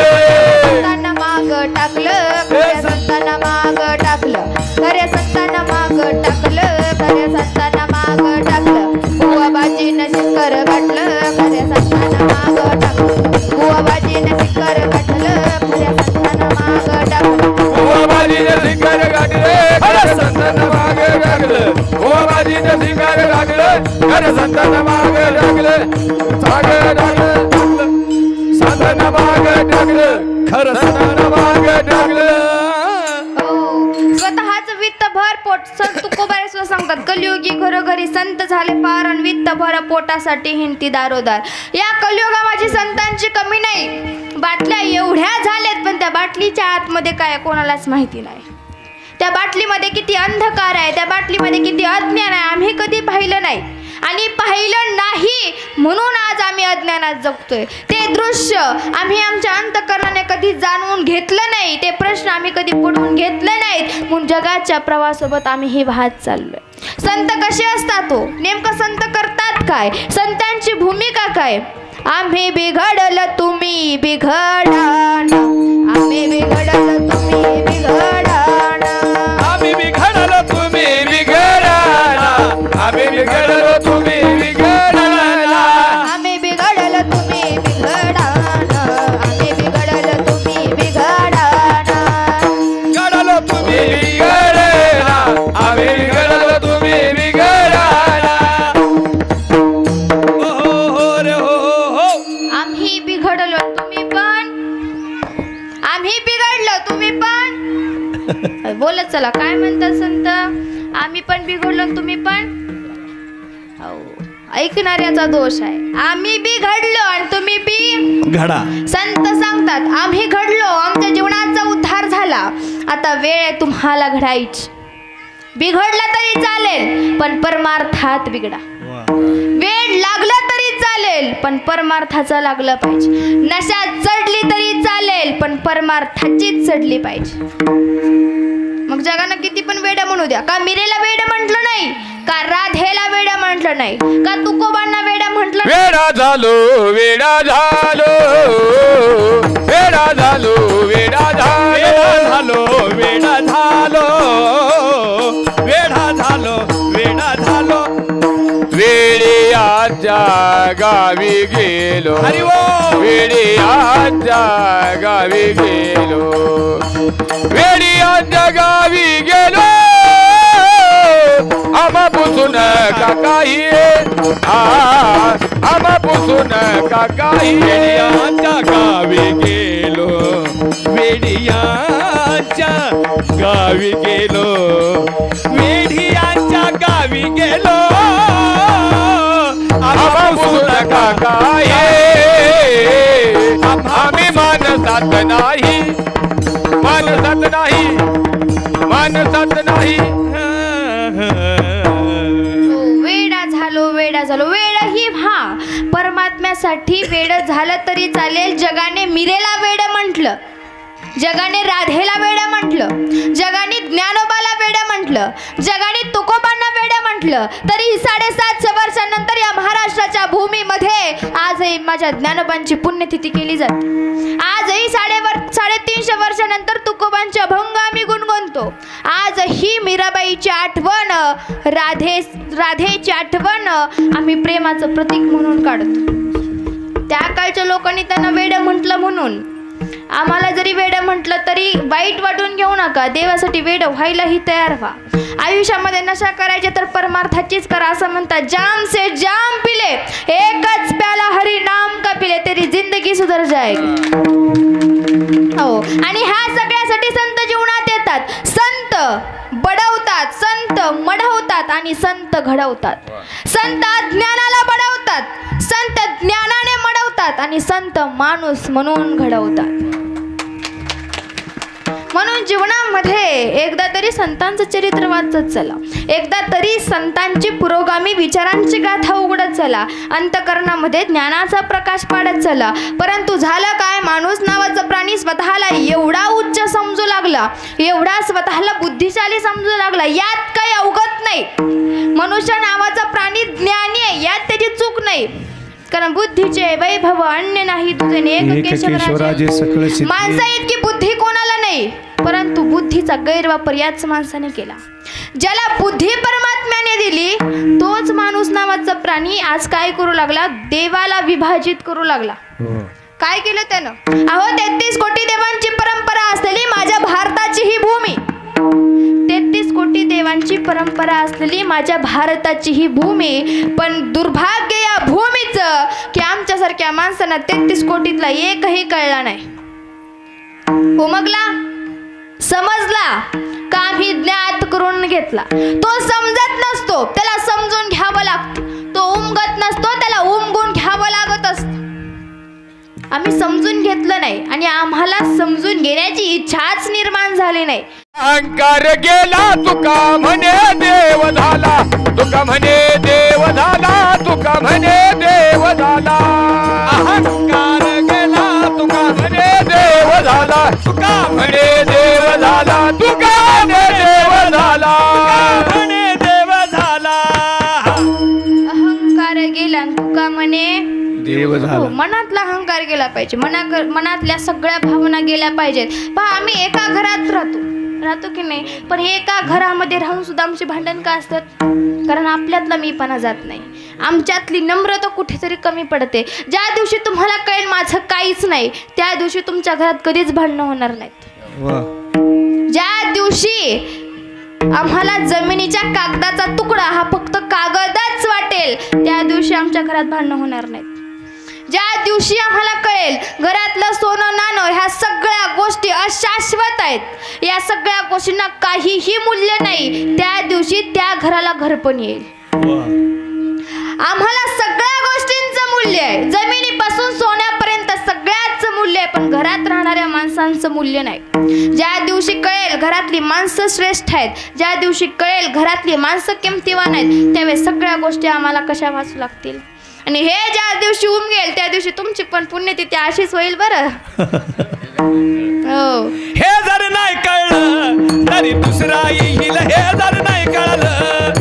संतांना माग टाकलं, खऱ्या संतांना माग टाकलं. खऱ्या संतांना माग टाकलं, खऱ्या संतांना माग टाकलं. बुवाबाजीनं शिखर गाठलं, खऱ्या संतांना माग टाकलं. बुवाबाजीनं शिखर गाठलं, खऱ्या संतांना माग टाकलं. बुवाबाजीनं शिखर गाठलं, खऱ्या संतांना माग टाकलं. बुवाबाजीनं शिखर गाठलं, खऱ्या संतांना माग टाकलं. संतांना माग टाकलं, खरं संतांना माग टाकलं. स्वतःच वित्त भर पोट तुकोबाई सांगतात, कलियुगी घरोघरी संत झाले फार आणि वित्त भर पोटासाठी हिंडती दारोदार. या कलियुगामध्ये संतांची कमी नाही. बाटल्या एवढ्या झाल्यात, पण त्या बाटलीच्या आतमध्ये काय कोणालाच माहिती नाही. त्या बाटलीमध्ये किती अंधकार आहे, त्या बाटलीमध्ये किती अज्ञान आहे, आम्ही कधी पाहिलं नाही. आणि पाहिलं नाही म्हणून आज आम्ही अज्ञानात जगतोय. ते दृश्य आम्ही आमच्या अंतःकरणाने कधी जाणून घेतलं नाही, ते प्रश्न आम्ही कधी पुढून घेतले नाहीत, म्हणून जगाच्या प्रवासासोबत आम्ही ही वाहत चाललोय. संत कसे असतात हो, नेमकं संत करतात काय, संतांची भूमिका काय? आम्ही बिघडलं तुम्ही बिघडाना, आम्ही बिघडलं तुम्ही बिघडाना, आम्ही बिघडलो तुम्ही बिघडाना, आम्ही बिघडलो तुम्ही बिघडाना, आम्ही बिघडलं तुम्ही बिघडाना, आम्ही बिघडलं तुम्ही बिघडाना, बिघडलो तुम्ही बिघडाना, आम्ही बिघडलो तुम्ही बिघडाना. हो रे हो. आम्ही बिघडलो तुम्ही पण, आम्ही बिघडलो तुम्ही पण. बोलत चला, काय म्हणतात संत? आम्ही पण बिघडलो तुम्ही पण. ऐकणाऱ्याचा दोष आहे. आम्ही बी घडलो आणि तुम्ही बी घडा. संत सांगतात, आम्ही घडलो, आमच्या जीवनाचा उद्धार झाला, आता वेळ आहे तुम्हाला घडायची. बिघडला तरी चालेल, पण परमार्थात बिघडा. वेळ लागला तरी चालेल, पण परमार्थाचं लागलं पाहिजे. नशात चढली तरी चालेल, पण परमार्थाचीच चढली पाहिजे. मग जगानं किती पण वेडा म्हणू द्या, का मिरेला वेडा म्हटलं नाही, का राधेला वेडा म्हटलं नाही, का तुकोबांना वेडा म्हटलं नाही. वेडा झालो वेडा झालो वेडा झालो वेडा झालो वेडा झालो वेडा झालो वेडा झालो. वेडी आजच्या गावी गेलो, हरी बोल. वेडी आजच्या गावी गेलो, वेडी आजच्या गावी गेलो. आम्हा पुसून का काही, आम्हा पुसून का काही. वेडियाच्या गावी गेलो, वेडियाच्या गावी गेलो, वेडियाच्या गावी गेलो. आम्हा पुसून का काही. आम्ही मानसात नाही, मानसात नाही, मानसात नाही. वेडा झालो. वेड ही परमात्म्यासाठी वेड झालं तरी चालेल. जगाने मिरेला वेड म्हटलं, जगाने राधेला वेड म्हटलं, जगाने ज्ञानोबाला वेड म्हटलं, जगाने तुकोबांना वेड म्हटलं. म्हटलं तरी 750 वर्षांनंतर या महाराष्ट्राच्या भूमीमध्ये आजही माझ्या ज्ञानोबांची पुण्यतिथी केली जाते. आजही 350 वर्षानंतर तुकोबांचे अभंग आम्ही गुणगुणतो. आजही मीराबाईची आठवण, राधेची आठवण आम्ही प्रेमाचं प्रतीक म्हणून काढतो. त्या काळच्या लोकांनी त्यांना वेडं म्हटलं म्हणून आम्हाला जरी वेडं म्हटलं तरी वाईट वाटून घेऊ नका. देवासाठी वेडं व्हायलाही तयार व्हा. आयुष्यामध्ये नशा करायचे तर परमार्थाचीच करा असं म्हणतात. जाम से जाम पिले, एकच प्याला हरी नाम का पिले, तेरी जिंदगी सुधर जाएगी. हो, आणि ह्या सगळ्यासाठी संत जीवनात येतात. संत बडवतात, संत मढवतात आणि संत घडवतात. संत ज्ञानाला बडवतात, संत ज्ञानाने मडवतात आणि संत माणूस म्हणून घडवतात. म्हणून जीवनामध्ये एकदा तरी संतांचं चरित्र वाचत चला, एकदा तरी संतांची पुरोगामी विचारांची गाथा उघडत चला, अंतकरणामध्ये ज्ञानाचा प्रकाश पाडत चला. परंतु झालं काय, माणूस नावाचा प्राणी स्वतःला एवढा उच्च समजू लागला, एवढा स्वतःला बुद्धिशाली समजू लागला, यात काही अवगत नाही. मनुष्य नावाचा प्राणी ज्ञानी आहे, यात त्याची चूक नाही. कारण बुद्धीचे वैभव अन्य नाही तुझे एक केशवराजे सकळ सिद्धी. माणसा इतकी बुद्धी कोणाला नाही, परंतु बुद्धीचा गैरवापर याच माणसाने केला. ज्याला बुद्धी परमात्म्याने दिली तोच माणूस नावाचा प्राणी आज काय करू लागला, देवाला विभाजित करू लागला. काय केलं त्यानं? अहो 33 कोटी देवांची परंपरा असलेली माझ्या भारताची ही भूमी, 33 कोटी देवांची परंपरा असलेली माझ्या भारताची ही भूमी, पण दुर्भाग्य या भूमीचं की आमच्यासारख्या माणसांना 33 कोटीतला एकही कळला नाही. उमगला, समजला का आम्ही ज्ञात करून घेतला. तो समजत नसतो, त्याला समजून घ्यावं लागतं. तो उमगत नसतो, त्याला उमगून घ्यावं लागत असतं. आम्ही समजून घेतलं नाही आणि आम्हाला समजून घेण्याची इच्छाच निर्माण झाली नाही. अहंकार गेला तुका म्हणे देव झाला, तुका म्हणे देव झाला, तुका म्हणे देव झाला. अहंकार गेला तुका म्हणे देव झाला, तुका म्हणे देव झाला, तुका म्हणे देव झाला, म्हणे देव झाला. अहंकार गेला तुका म्हणे देव झाला. मनातला अहंकार गेला पाहिजे, मनातल्या सगळ्या भावना गेल्या पाहिजेत. पहा, आम्ही एका घरात राहतो की नाही, पण एका घरामध्ये राहून सुद्धा आमचे भांडण का असतात? कारण आपल्यातला मीपणा जात नाही, आमच्यातली नम्रता कुठेतरी कमी पडते. ज्या दिवशी तुम्हाला कळेल माझं काहीच नाही, त्या दिवशी तुमच्या घरात कधीच भांडणं होणार नाहीत. ज्या दिवशी आम्हाला जमिनीच्या कागदाचा तुकडा हा फक्त कागदच वाटेल, त्या दिवशी आमच्या घरात भांडणं होणार नाहीत. ज्या दिवशी आम्हाला कळेल घरातलं सोनं नाणं ह्या सगळ्या गोष्टी अशाश्वत आहेत, या सगळ्या गोष्टींना काहीही मूल्य नाही, त्या दिवशी त्या घराला घरपण येईल. आम्हाला सगळ्या गोष्टींचं मूल्य आहे, जमिनीपासून सोन्यापर्यंत सगळ्याच मूल्य आहे, पण घरात राहणाऱ्या माणसांचं मूल्य नाही. ज्या दिवशी कळेल घरातली माणसं श्रेष्ठ आहेत, ज्या दिवशी कळेल घरातली माणसं किमतीवान आहेत, त्यावेळेस सगळ्या गोष्टी आम्हाला कशा वाचू लागतील. आणि हे ज्या दिवशी उमगेल त्या दिवशी तुमची पण पुण्यतिथी अशीच होईल बरं. हो, हे जर नाही कळलं तरी दुसरा येईल, हे जर नाही कळलं,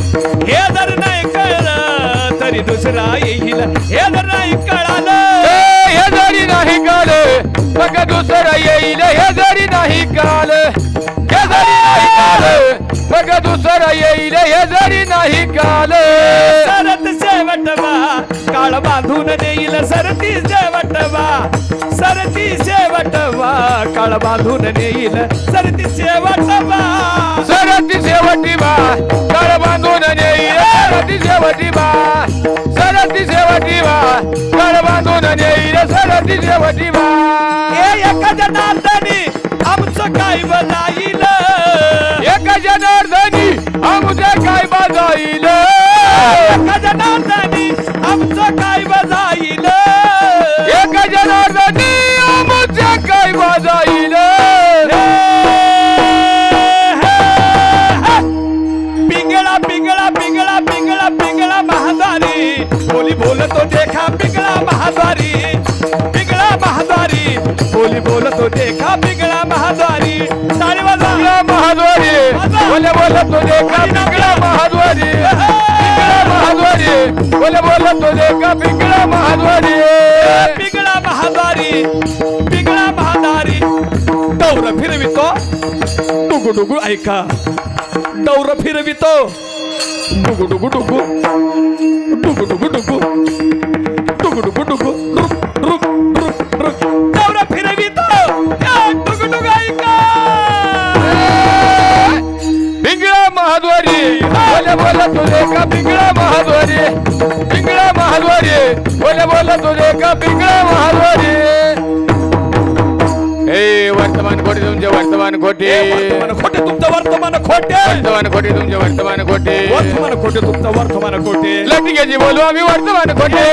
हे जर नाही कळलं तरी दुसरा येईल, हे जर नाही कळलं, हे जरी नाही कळलं मग दुसरं येईल, हे जरी नाही कळलं, हे जरी नाही कळलं मग दुसरं येईल, हे जरी नाही कळलं. सरत शेवटवा काळ बांधून देईल, सरती शेवटवा, सरती शेवटवा काळ बांधून देईल, सरती शेवटवा, सरती शेवटी बा काळ बांधून नेईल, सरती शेवटी बा, सरती शेवटी बा काळ बांधून नेईल, सरती शेवटी बा. हे एका जनार्दनी आमचं काय बजाईल, एका जनार्दनी आमचं काय बजाईल, एका जनार्दनी आमचं काय बजाईल, एका जनार्दनी आमचं काय बजाईल. पिंगळा पिंगळा पिंगळा पिंगळा पिंगळा महाद्वारी, बोली बोलतो देखा पिंगळा महाद्वारी, पिंगळा महाद्वारी, बोली बोलतो देखा पिंगळा महाद्वारी. टाळी वाजवा महाद्वारी, बोले बोलतो देखा पिंगळा महाद्वारी. बोले बोले तो देखा पिंगळा महाद्वारी पिंगळा महाद्वारी पिंगळा महाद्वारी दौर फिरवितो डुगु डुगु ऐका दौर फिरवितो डुगु डुगु डुगु डुगु डुगु डुगु डुगु डुगु डुगु रुक रुक रुक रुक दौर फिरवितो डुगु डुगु ऐका पिंगळा महाद्वारी बोले बोले तो देखा पिंगळा महाद्वारी पिंगळा महाद्वारी बोले बोले तो देखा पिंगळा महाद्वारी हे वर्तमान खोटे तुमचे वर्तमान खोटे खोटे तुमचं वर्तमान खोटे वर्तमान खोटे तुमचे वर्तमान खोटे वर्तमान खोटे तुमचं वर्तमान खोटे लटिकेची बोलू आम्ही वर्तमान खोटे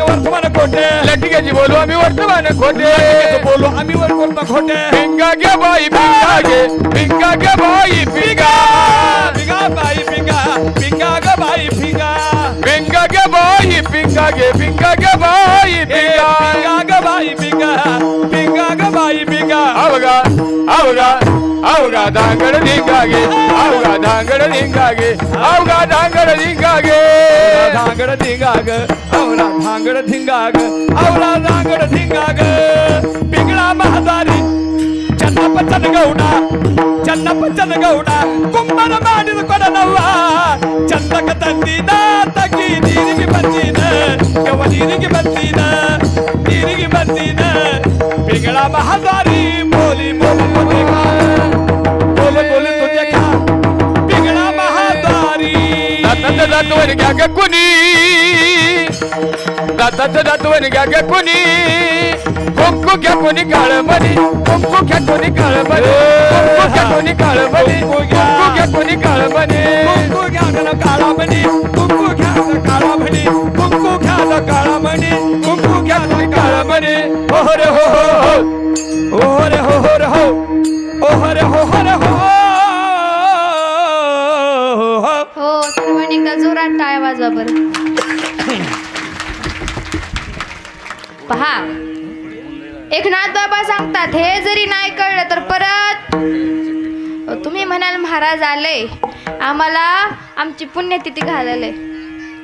वर्तमान खोटे लटिकेची बोलू आम्ही वर्तमान खोटे बोलू आम्ही वर्तमान खोटे पिंगा गे बाई पिंगा गे पिंगा गे बाई पिंगा पिंगा बाई पिंगा पिंगा ग बाई पिंगा पिंगा गे बाई पिंगा गे पिंगा गे बाई पिंगा पिंगा ग बाई पिंगा पिंगा ग बाई पिंगा अवगा अवगा अवगा धांगड धिंगागे अवगा धांगड धिंगागे अवगा धांगड धिंगागे धांगड धिंगाग आवरा धांगड धिंगाग आवरा धांगड धिंगाग पिंगळा महाद्वारी चन्नपचन गौडा कुंभर माडिर ಕೊಡನವ್ವ ಚಂದಕ ತಂದಿನ ತಗಿ ನೀರಿಗೆ ಬಂದಿನ ಯವ ನೀರಿಗೆ ಬಂದಿನ पिंगळा महाद्वारी बोली बोली तो देखा बोले बोले तो देखा पिंगळा महाद्वारी दाताचं दातवर घ्या ग कुणी दाताचं दातवर घ्या ग कुणी कुंकू घ्या कोणी काळबनी कुंकू घ्या कोणी काळबनी कुंकू घ्या कोणी काळबनी कुंकू घ्या कोणी काळबनी कुंकू घ्या काळामणी कुंकू घ्या काळामणी कुंकू घ्या काळामणी कुंकू घ्या काळामणी हो रे हो हो हो रे हो हो रे हो ओ रे हो रे हो हो सर्वांनी एकदा जोरात टाळ्या वाजवा बरं. पहा एकनाथ बाबा सांगतात हे जरी नाही कळलं तर परत तुम्ही म्हणाल महाराज आले आम्हाला आमची पुण्यतिथी घालले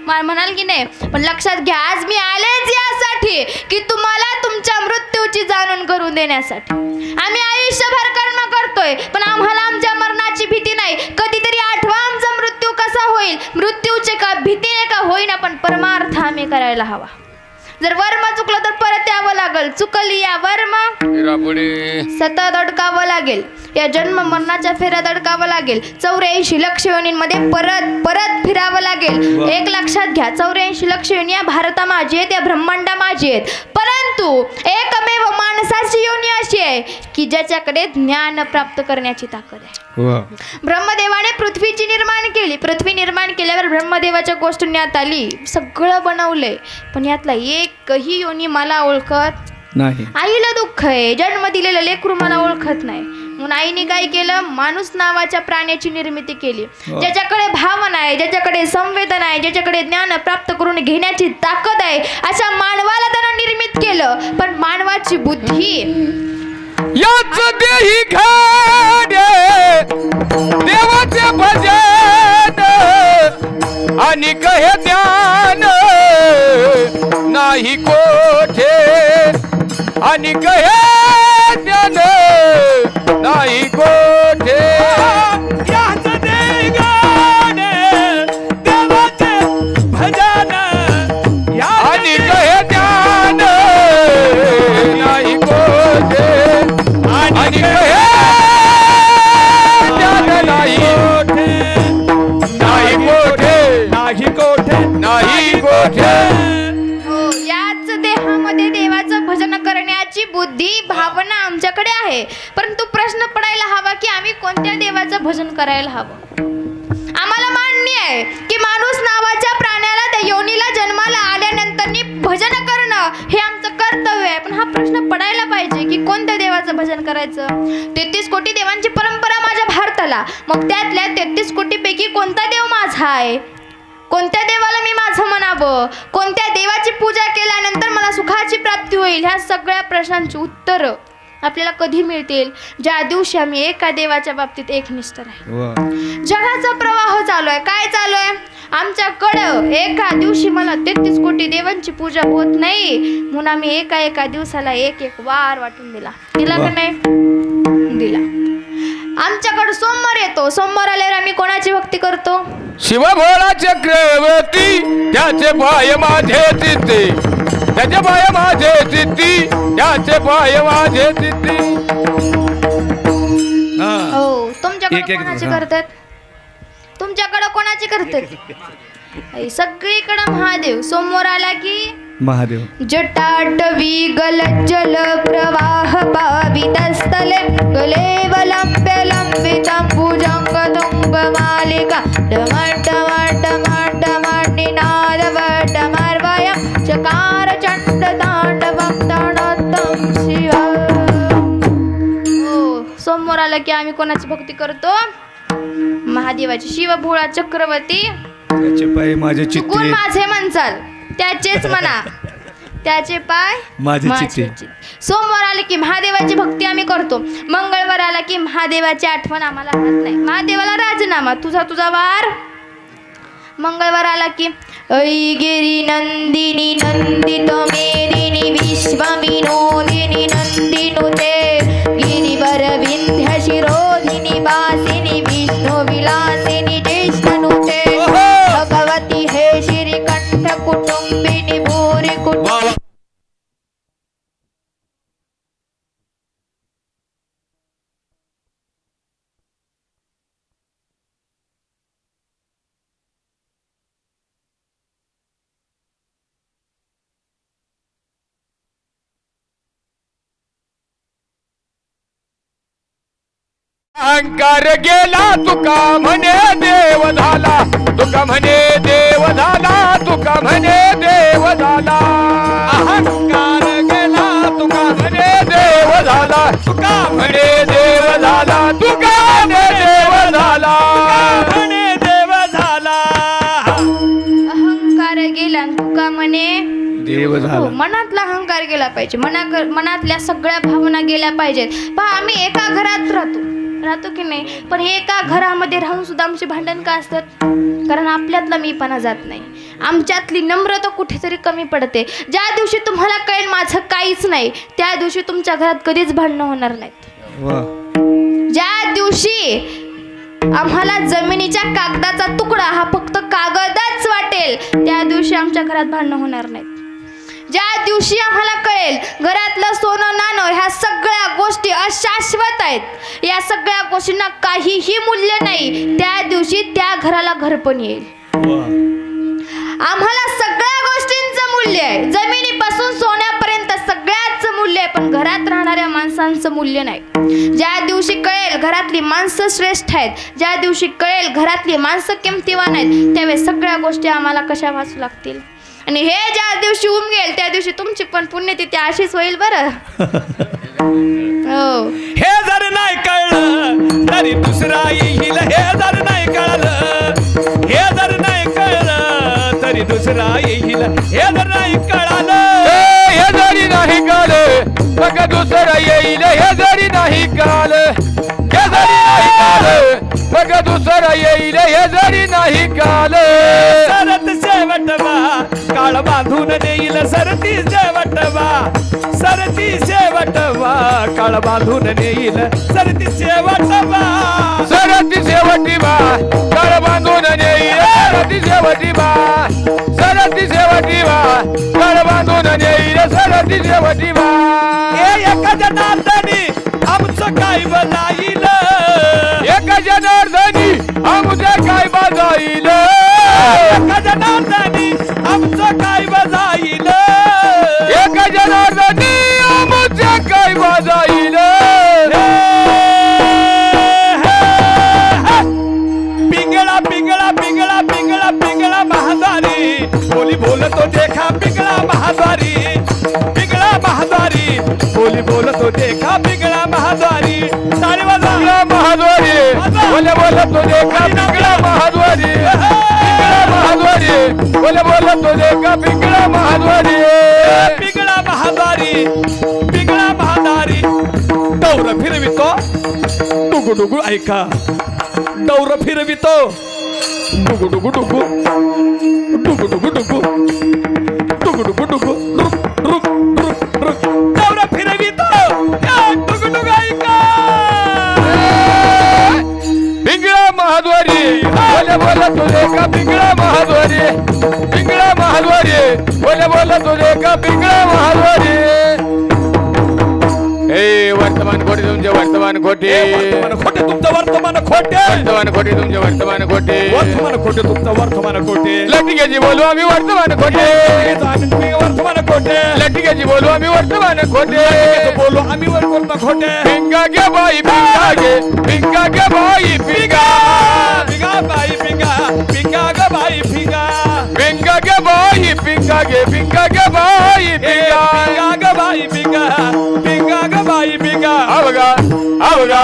म्हणाल की नाही पण लक्षात घ्या आज मी आलेच यासाठी की तुम्हाला तुमच्या मृत्यूची जाणून करून देण्यासाठी आम्ही आयुष्यभर कर्म करतोय पण आम्हाला आमच्या मरणाची भीती नाही कधीतरी आठवा आमचा मृत्यू कसा होईल मृत्यूचे का भीतीने का होईना पण परमार्थ आम्ही करायला हवा जर वर्म चुकलं तर परत यावं लागेल चुकली या वर्म सतत अडकावं लागेल या जन्म मरणाच्या फेऱ्यात अडकावं लागेल 84 लक्ष योनींमध्ये परत परत फिरावं लागेल एक लक्षात घ्या 84 लक्ष योनी या भारता माझी आहेत या ब्रह्मांडा माझी आहेत परंतु एकमेव माणसाची योनी अशी आहे की ज्याच्याकडे ज्ञान प्राप्त करण्याची ताकद आहे ब्रह्मदेवाने पृथ्वीची निर्माण केली पृथ्वी निर्माण केल्यावर ब्रह्मदेवाच्या गोष्टींनी आली सगळं बनवलंय पण यातला एकही योनी मला ओळखत नाही आईला दुःख आहे जन्म दिलेलं लेकरू मला ओळखत नाही म्हणून आईने काय केलं माणूस नावाच्या प्राण्याची निर्मिती केली ज्याच्याकडे भावना आहे ज्याच्याकडे संवेदना आहे ज्याच्याकडे ज्ञान प्राप्त करून घेण्याची ताकद आहे अशा मानवाला त्यानं निर्मित केलं पण मानवाची बुद्धी याच देही घाडे देवाचे भजन आणि कहे ज्ञान नाही कोठे आणि कहे ज्ञान नाही कोठे याच देगाने देवाचे भजन आणि कहे ज्ञान नाही कोठे आणि कहे ज्ञान नाही कोठे नाही कोठे हो याच देहामध्ये देवाचं भजन करण्याची बुद्धी भावना आमच्याकडे आहे परंतु प्रश्न पडायला हवा की आम्ही कोणत्या देवाचं भजन करायला हवं आम्हाला मान्य आहे की माणूस नावाच्या प्राण्याला त्या योनीला जन्माला आल्यानंतर भजन करणं हे आमचं कर्तव्य आहे पण हा प्रश्न पडायला पाहिजे की कोणत्या देवाचं भजन करायचं 33 कोटी देवांची परंपरा माझ्या भारताला मग त्यातल्या 33 कोटीपैकी कोणता देव माझा आहे कोणत्या देवाला मी माझं म्हणावं कोणत्या देवाची पूजा केल्यानंतर मला सुखाची प्राप्ती होईल ह्या सगळ्या प्रश्नांची उत्तरं आपल्याला कधी मिळतील ज्या दिवशी आम्ही एका देवाच्या बाबतीत एकनिष्ठ राहील जगाचा प्रवाह चालू आहे काय चालू आहे आमच्याकडं एका दिवशी मला 33 कोटी देवांची पूजा होत नाही म्हणून आम्ही एका दिवसाला एक वार वाटून दिला का नाही दिला. आमच्याकडे सोमवार येतो, सोमवार आल्यावर आम्ही कोणाची भक्ती करतो? शिवभोळा चक्रवर्ती त्याचे पाय माझे चित्ती, त्याचे पाय माझे चित्ती, त्याचे पाय माझे चित्ती. हो, तुमच्याकडे कोणाची करतात? तुमच्याकडे कोणाची करतात? सगळीकडे महादेव. सोमवार आला की महादेव. जटाटवी गलज्जल प्रवाह पावितस्थले कलेवलंब्य लंबितं भुजंगदुंब मालिका डमडमडमडमडमनिनादवडमर्वय चकार चंड तांडवं तांडवं शिवा. हो, सोमवार आला की आम्ही कोणाची भक्ती करतो? महादेवाची. शिवभोळा चक्रवर्ती त्याचे पाय माझे चुकून चित्ते, माझे म्हणचाल त्याचेच म्हणा, त्याचे पाय माझे चित्ते. सोमवार आले की महादेवाची भक्ती आम्ही करतो. मंगळवार आला की महादेवाची आठवण आम्हाला राहत नाही. महादेवाला राजीनामा, तुझा वार. मंगळवार आला की ऐगिरी नंदिनी नंदित मेदिनी विश्वविनोदिनी नंदिनुते गिरिवर विंध्य शिरोधिनी वासिनी विष्णु विलासिनी ज्येष्ठनुते भगवती हे श्रीकंठ कुटुंबिनी भूरी कुटुंब. अहंकार गेला तुका म्हणे देव झाला, तुका म्हणे देव झाला, तुका म्हणे देव झाला. अहंकार गेला तुका म्हणे देव झाला, तुका म्हणे देव झाला, तुका म्हणे देव झाला, म्हणे देव झाला. अहंकार गेला तुका म्हणे देव हो, झाला. मनातला अहंकार गेला पाहिजे, मनातल्या सगळ्या भावना गेल्या पाहिजेत. पहा, आम्ही एका घरात राहतो की नाही, पण एका घरामध्ये राहून सुद्धा आमचे भांडण का असतात? कारण आपल्यातला मीपणा जात नाही, आमच्यातली नम्रता कुठेतरी कमी पडते. ज्या दिवशी तुम्हाला कळेल माझं काहीच नाही, त्या दिवशी तुमच्या घरात कधीच भांडणं होणार नाहीत. ज्या दिवशी आम्हाला जमिनीच्या कागदाचा तुकडा हा फक्त कागदच वाटेल, त्या दिवशी आमच्या घरात भांडणं होणार नाहीत. ज्या दिवशी आम्हाला कळेल घरातलं सोनं नाणं ह्या सगळ्या गोष्टी अशाश्वत आहेत, या सगळ्या गोष्टींना काहीही मूल्य नाही, त्या दिवशी त्या घराला घरपण येईल. आम्हाला सगळ्या गोष्टींचं मूल्य आहे, जमिनीपासून सोन्यापर्यंत सगळ्याच मूल्य आहे, पण घरात राहणाऱ्या माणसांचं मूल्य नाही. ज्या दिवशी कळेल घरातली माणसं श्रेष्ठ आहेत, ज्या दिवशी कळेल घरातली माणसं किमतीवान आहेत, त्यावेळेस सगळ्या गोष्टी आम्हाला कशा वाचू लागतील. आणि हे ज्या दिवशी उमगेल त्या दिवशी तुमची पण पुण्यतिथी अशीच होईल बरं. हो, हे जर नाही कळलं तरी दुसरा येईल, हे जर नाही कळलं, हे जर नाही कळलं तरी दुसरा येईल, हे जर नाही कळलं, हे जरी नाही कळलं मग दुसरं येईल, हे जरी नाही कळलं, हे जरी नाही कळलं मग दुसरं येईल, हे जरी नाही कळलं. सरत शेवटवा काळ बांधून देईल, सरती शेवटवा, सरती शेवटवा काळ बांधून देईल, सरती शेवटवा, सरती शेवटी बा काळ बांधून नेईल, सरती शेवटी बा, सरती शेवटी बा काळ बांधून नेईल, सरती शेवटी बा. हे एका जनार्दनी आमचं काय बजाईल, एका जनार्दनी आमचं काय बजाईल, एका जनार्दनी आमचं काय बजाईल, एका जनार्दनी आमचं काय बजाईल. पिंगळा पिंगळा पिंगळा पिंगळा पिंगळा महाद्वारी बोली बोलतो देखा, पिंगळा महाद्वारी, पिंगळा महाद्वारी बोली बोलतो देखा, पिंगळा महाद्वारी. ताळी वाजवा. पिंगळा महाद्वारी बोले बोलतो देखा, पिंगळा महाद्वारी, पिंगळा महाद्वारी बोले बोलतो देखा, पिंगळा महाद्वारी, पिंगळा महाद्वारी, पिंगळा महाद्वारी. दौर फिरवितो डुगु डुगु ऐका, दौर फिरवितो डुगु डुगु डुगु डुगु डुगु डुगु डुगु डुगु डुगु रुक रुक रुक रुक नवरा फिरवितो त्या डुगु डुगु ऐका पिंगळा महाद्वारी बोले बोला तुझे का पिंगळा महाद्वारी पिंगळा महाद्वारी बोले बोला तुझे का पिंगळा महाद्वारी हे वर्तमान खोटे तुमचे वर्तमान खोटे खोटे तुमचं वर्तमान खोटे वर्तमान खोटे तुमचे वर्तमान खोटे वर्तमान खोटे तुमचं वर्तमान खोटे लटिकेची बोलू आम्ही वर्तमान खोटे वर्तमान खोटे लटिकेची बोलू आम्ही वर्तमान खोटे बोलो आम्ही वर्तमान खोटे पिंगा गे बाई पिंगा गे बाई पिंगा पिंगा बाई पिंगा पिंगा ग बाई पिंगा पिंगा गे बाई पिंगा गे बाई पिंगा पिंगा ग बाई पिंगा पिंगा ग बाई पिंगा आवगा आवगा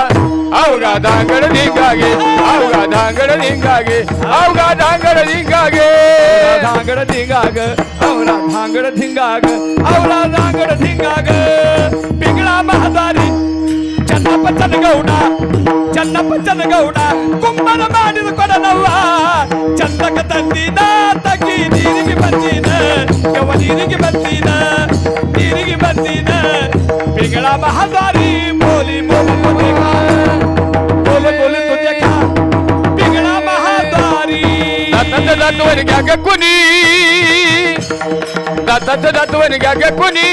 आवगा धांगड धिंगागे आवगा धांगड धिंगागे आवगा धांगड धिंगागे धांगड धिंगाग आवला धांगड धिंगाग आवला धांगड धिंगाग पिंगळा महादारी चन्नपचन गौडा कुंभन माडिद ಕೊಡನವ್ವ ಚಂದಕ ತಂದಿನ ತಗಿ ನೀರಿಗೆ ಬಂದಿನ ಯವ ನೀರಿಗೆ ಬಂದಿನ पिंगळा महादारी बोली बोली तो देखा बोले बोले तो देखा पिंगळा महादारी दातवर घ्या ग कुणी दातवर घ्या ग कुणी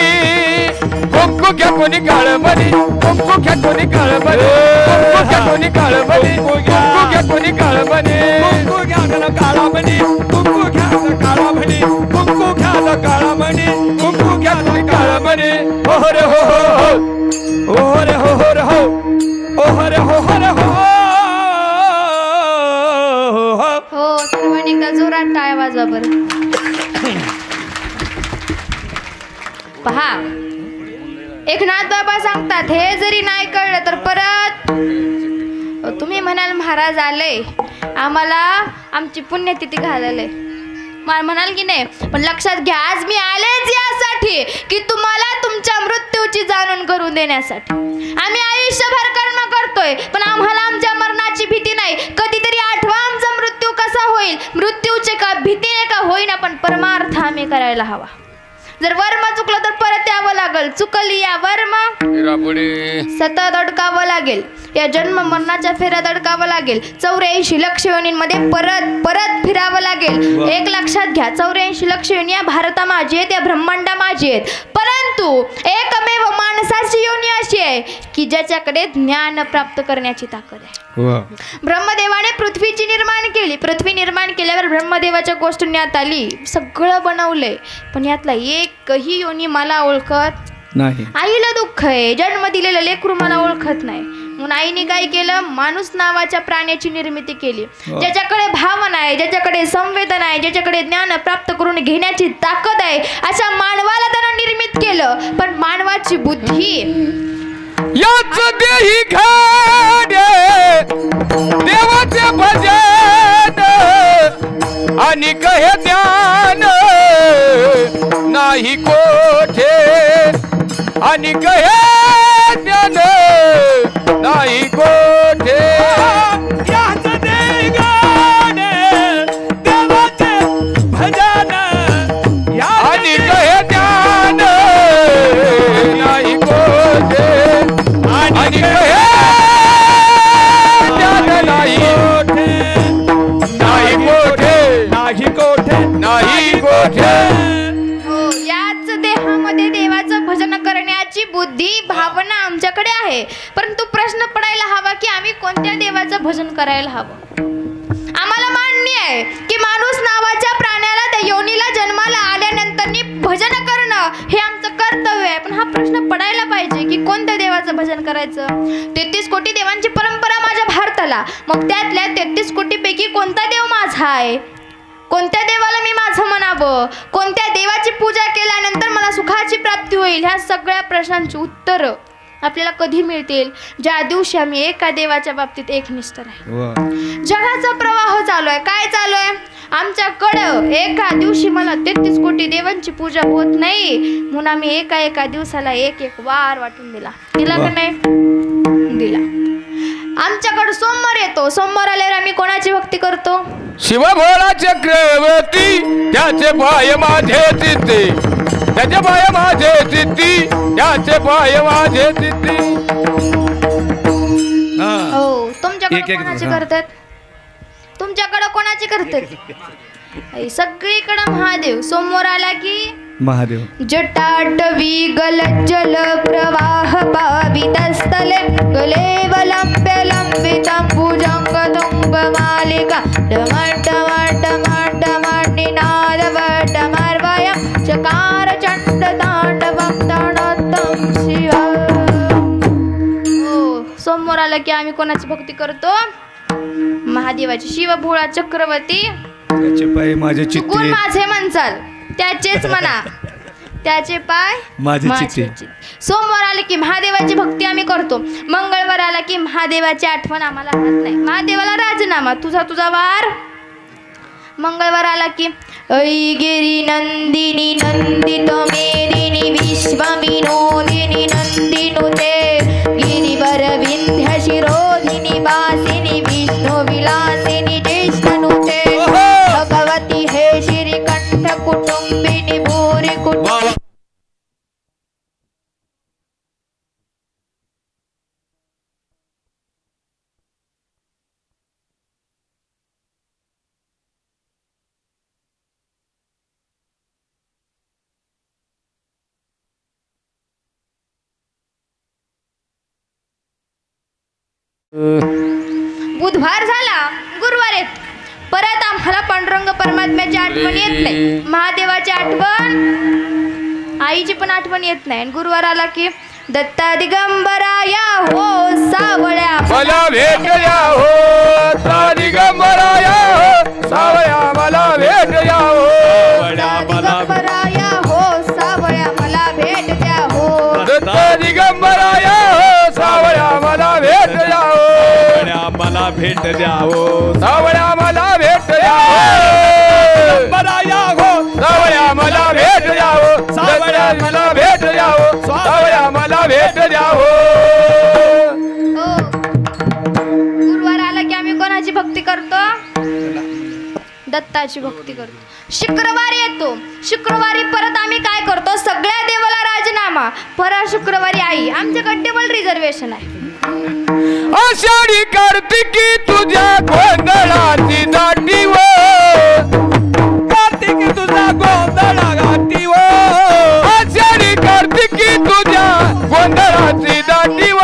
कुंकू घ्या कोणी काळमणी कुंकू घ्या कोणी काळमणी कुंकू घ्या कोणी काळमणी कुंकू घ्या कोणी काळमणी कुंकू घ्या काळामणी कुंकू घ्या काळामणी कुंकू घ्या काळामणी कुंकू घ्या काळामणी हो रे हो हो रे हो रे हो रे हो रे हो हो सर्वांनी एकदा जोरात टाळ्या वाजवा बरं. पहा एकनाथ बाबा सांगतात हे जरी नाही कळलं तर परत तुम्ही म्हणाल महाराज आले आम्हाला आमची पुण्यतिथी घालले म्हणाल की नाही, पण लक्षात घ्या आज मी आलेच यासाठी की तुम्हाला तुमच्या मृत्यूची जाणून करून देण्यासाठी. आम्ही आयुष्यभर कर्म करतोय पण आम्हाला आमच्या मरणाची भीती नाही. कधीतरी आठवा आमचा मृत्यू कसा होईल, मृत्यूचे का भीतीने का होईना पण परमार्थ आम्ही करायला हवा. जर वर्म चुकलं तर परत यावं लागेल, चुकली या वर्म सतत अडकावं लागेल, या जन्म मरणाच्या फेऱ्यात अडकावं लागेल, 84 लक्ष योनींमध्ये परत परत फिरावं लागेल. एक लक्षात घ्या 84 लक्ष योनी या भारता माझी आहेत, या ब्रह्मांडा माझी आहेत, परंतु एकमेव माणसाची योनी अशी आहे की ज्याच्याकडे ज्ञान प्राप्त करण्याची ताकद आहे. ब्रह्मदेवाने पृथ्वीची निर्माण केली, पृथ्वी निर्माण केल्यावर ब्रह्मदेवाच्या गोष्टींनी आली, सगळं बनवलंय पण यातला एकही योनी मला ओळखत नाही. आईला दुःख आहे, जन्म दिलेलं लेकरू मला ओळखत नाही म्हणून आईने काय केलं, माणूस नावाच्या प्राण्याची निर्मिती केली. ज्याच्याकडे भावना आहे, ज्याच्याकडे संवेदना आहे, ज्याच्याकडे ज्ञान प्राप्त करून घेण्याची ताकद आहे अशा मानवाला त्यानं निर्मित केलं. पण मानवाची बुद्धी याच देही घाडे देवाचे भजन आणि कहे ज्ञान नाही कोठे आणि कहे ज्ञान नाही कोठे. याच देही घाडे देवाचे भजन आणि कहे ज्ञान नाही कोठे आणि कहे ज्ञान नाही कोठे नाही कोठे. याच देहामध्ये देवाचं भजन करण्याची बुद्धी भावना आमच्याकडे आहे, परंतु प्रश्न पडायला हवा की आम्ही कोणत्या देवाचं भजन करायला हवं. आम्हाला मान्य आहे की माणूस नावाच्या प्राण्याला त्या योनीला जन्माला आल्यानंतर भजन करणं हे आमचं कर्तव्य आहे, पण हा प्रश्न पडायला पाहिजे की कोणत्या देवाचं भजन करायचं. 33 कोटी देवांची परंपरा माझ्या भारताला, मग त्यातल्या 33 कोटीपैकी कोणता देव माझा आहे, कोणत्या देवाला मी माझं म्हणावं, कोणत्या देवाची पूजा केल्यानंतर मला सुखाची प्राप्ती होईल, ह्या सगळ्या प्रश्नांची उत्तरं आपल्याला कधी मिळतील, ज्या दिवशी आम्ही एका देवाच्या बाबतीत एकनिष्ठ राहील. जगाचा प्रवाह चालू आहे, काय चालू आहे, आमच्याकडं एका दिवशी मला 33 कोटी देवांची पूजा होत नाही म्हणून आम्ही एका दिवसाला एक वार वाटून दिला का नाही दिला. आमच्याकडे सोमवार येतो. सोमवार आल्यावर आम्ही कोणाची भक्ती करतो? शिवभोळा चक्रवर्ती त्याचे पाय माझे चित्ती, त्याचे पाय माझे चित्ती, त्याचे पाय माझे चित्ती. हो. तुमच्याकडे एक- एक- कोणाची हा. करतात? तुमच्याकडे कोणाची करतात? सगळीकडे महादेव. सोमवार आला की महादेव. जटाटवी गलज्जल प्रवाह पावितस्थले कलेवलंब्य लंबितं भुजंगतुंग मालिका डमडमडमडमडमनिनादवटमर्वय चकार चंड तांडवं तांडवं शिव. हो. सोमवार आला की आम्ही कोणाची भक्ती करतो? महादेवाची. शिवभोळा चक्रवर्ती त्याचे पाय माझे चुकून चित्ती, माझे म्हणचाल त्याचेच म्हणा. त्याचे पाय माझे चित्ती. सोमवार आले की महादेवाची भक्ती आम्ही करतो. मंगळवार आला की महादेवाची आठवण आम्हाला राहत नाही. महादेवाला राजीनामा. तुझा वार. मंगळवार आला की ऐगिरी नंदिनी नंदित मेदिनी विश्वविनोदिनी नंदिनुते गिरिवर विंध्य शिरोधिनी वासिनी विष्णु विलासिनी ज्येष्ठनुते भगवती हे श्रीकंठ कुटुंबिनी भूरी कुटुंब. बुधवार झाला, गुरुवार येत. परत आम्हाला पांडुरंग परमात्म्याची आठवण येत नाही. महादेवाची आठवण, आईची पण आठवण येत नाही. आणि गुरुवार आला की दत्ता दिगंबराया हो सावळ्या मला भेटया हो, दिगंबराया हो सावळ्या मला भेटया हो. दिगंबराया हो सावळ्या मला भेट द्या हो. दत्त दिगंबराया हो सावळ्या मला भेटया हो. मला भेट द्यावो. सावळ्या मला भेटया हो. बराया हो. सावळ्या मला भेट द्यावो. सावळ्या मला भेट द्यावो. सावळ्या मला भेट द्यावो. हो. गुरुवार आला की आम्ही कोणाची भक्ती करतो? दत्ताची भक्ती करतो. शुक्रवार येतो. शुक्रवारी परत आम्ही काय करतो? सगळ्या देवाला राजीनामा. परत शुक्रवारी आई. आमच्याकडे डबल रिझर्वेशन आहे. आषाढी कार्तिकी तुझ्या गोंधळाची दाटी व कार्तिक तुझा गोंधळा गाठी व. आषाढी कार्तिकी तुझ्या गोंधळाची दाटी व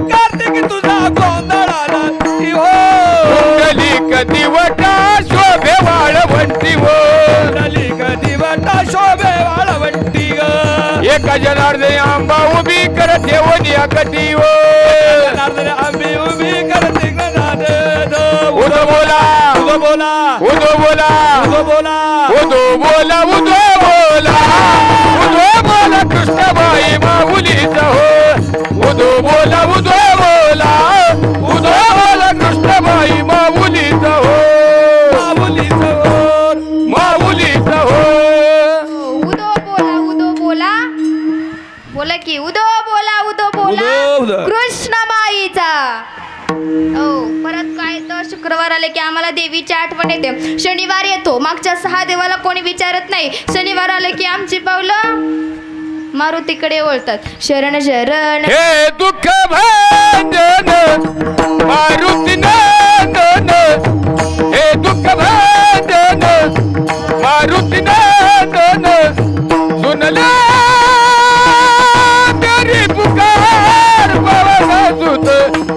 कार्तिक तुझा गोंधळा गाठी व. कुंडलिक दिवटा शोभे वाळवंटी व. कुंडलिक दिवटा शोभे वाळवंटी ग. एका जनार्दनी आंबा उभी कर ठेवून या कटी व. आम्ही उभी करते उदो बोला उदो बोला उदो बोला उदो बोला उदो बोला उदो बोला उदो बोला कृष्णबाई माऊलीचा हो. उदो बोला उदो बोला उदो बोला कृष्णबाई माऊलीचा हो. माऊलीचं ओर. माऊलीचा हो. उदो बोला उदो बोला. बोला की उदो बोला उदो बोला उदो. कृष्णबाईचा. हो. परत काय तर शुक्रवार आले की आम्हाला देवीची आठवण येते. शनिवार येतो. मागच्या 6 देवाला कोणी विचारत नाही. शनिवार आले की आमची पावलं मारुतीकडे वळतात. शरण शरण हे दुःख भांजन मारुती नंदन. हे दुःख भांजन मारुती नंदन. सुनला तेरी पुकार पवन सुत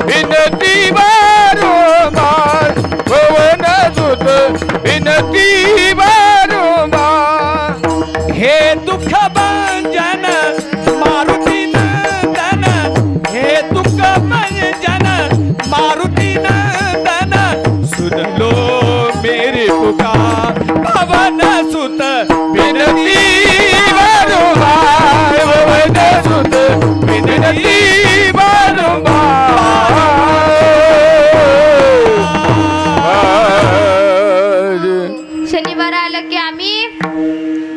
विनती वारंवार. पवन सुत विनती वारंवार. हे दुःख भंजन मारुती नंदन. हे दुःख भंजन मारुती नंदन. सुन लो मेरी पुकार पवन सुत विनती वारंवार. पवन सुत विनती वारंवार. शनिवार आलं की आम्ही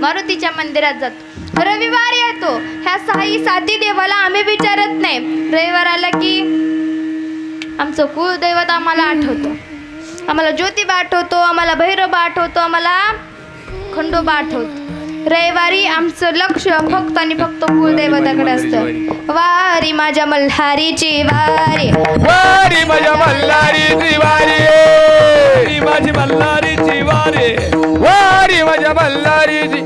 मारुतीच्या मंदिरात जातो. रविवार येतो. ह्या 6 7 देवाला आम्ही विचारत नाही. रविवार आला की आमचं कुलदैवत आम्हाला आठवतं. आम्हाला ज्योतिबा आठवतो, आम्हाला भैरबा आठवतो, आम्हाला खंडोबा आठवतो. रविवारी आमचं लक्ष फक्त आणि फक्त कुलदैवताकडे असतं. वारी माझ्या मल्हारीची वारी, वारी माझ्या मल्हारीची वारी, माझी मल्हारीची वारी, वारी माझ्या मल्हारीची,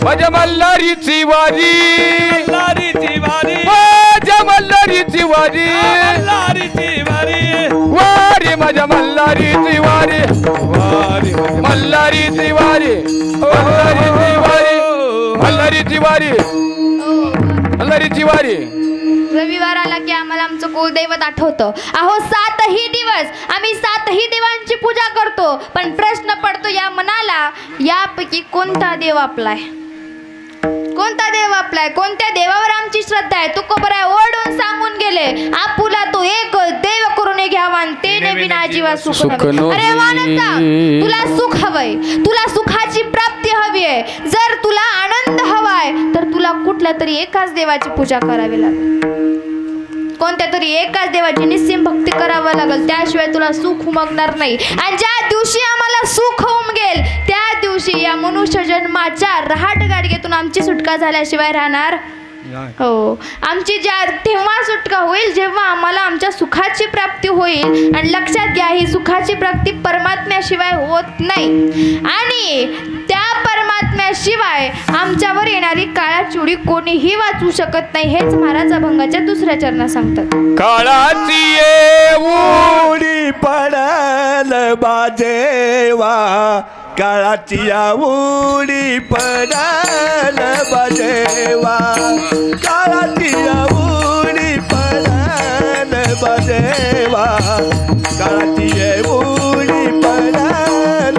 माझ्या मल्हारीची वारी, मल्हारीची वारी, माझ्या मल्हारीची वारी, मल्हारीची वारी, वारी माझ्या मल्हारीची वारी, वारी मल्हारीची वारी, मल्हारीची वारी, मल्हारीची वारी, मल्हारीची वारी. रविवार आला की आम्हाला आमचं कुलदैवत आठवतं. अहो 7ही दिवस आम्ही 7ही देवांची पूजा करतो, पण प्रश्न पडतो या मनाला, यापैकी कोणता देव आपलाय? कोणता देव आपलाय? कोणत्या देवावर आमची श्रद्धा आहे? तुकोबराय ओरडून सांगून गेले, आपुला तो एक देव करून घ्यावा आणि ते विना जीवा सुख नव्हे. अरे मानसा, तुला सुख हवंय, तुला सुखाची प्राप्ती हवी आहे. जर तुला आनंद हवाय तर तुला कुठल्या तरी एकाच देवाची पूजा करावी लागेल. कोणत्या तरी एकाच देवाची निस्सीम भक्ती करावं लागेल, त्याशिवाय तुला सुख उमगणार नाही. आणि ज्या दिवशी आम्हाला सुख उमगेल त्या दिवशी या मनुष्य जन्माच्या रहाट गाडगेतून आमची सुटका झाल्याशिवाय राहणार हो. आमची तेव्हा सुटका होईल जेव्हा आम्हाला आमच्या सुखाची प्राप्ती होईल. आणि लक्षात घ्या, ही सुखाची प्राप्ती परमात्म्याशिवाय होत नाही. आणि त्या परमात्म्याशिवाय आमच्यावर येणारी काळाची उडी कोणीही वाचू शकत नाही. हेच महाराज अभंगाच्या दुसऱ्या चरणात सांगतात. काळाची उडी पडल बाजेवा, काळाची उडी पडल बाजेवा, काळाची उडी पडल बाजेवा, काळाची उडी पडल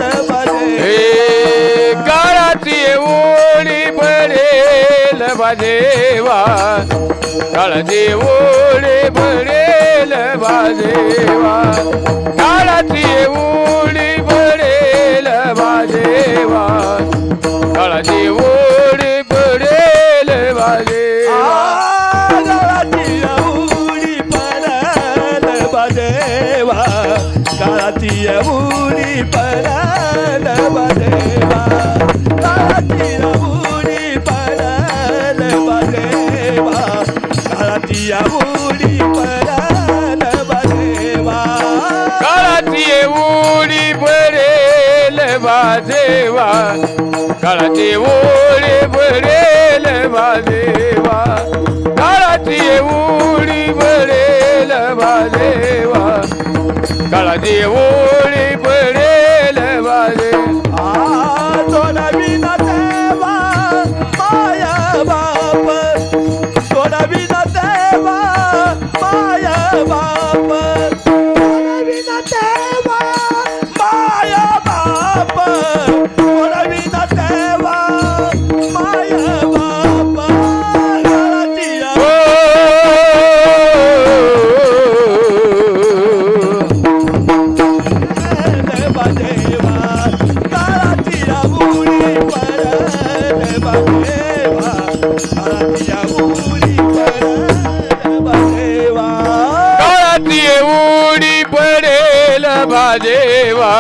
बाजेवा, काळाची उडी पडेल बाजेवा, काळाची उडी पडेल बाजेवा, काळाची उडी पडेल बाजेवा, काळाची उडी पडेल बाजेवा, काळाची उडी पडल बाजेवा, काळाची उडी पडल बाजेवा, काळाची उडी पडल बाजेवा, काळाची उडी पडल बाजेवा, काळाची उडी पडेल बाजेवा, काळाची उडी पडेल बाजेवा, काळाची उडी पडेल बाजेवा, काळाची उडी पडेल बाजेवा. सोडविना देवा माया बाप, सोडविना देवा माया बाप, सोडविना देवा माया बाप, सोडविना देवा माया बाप, बाजेवा,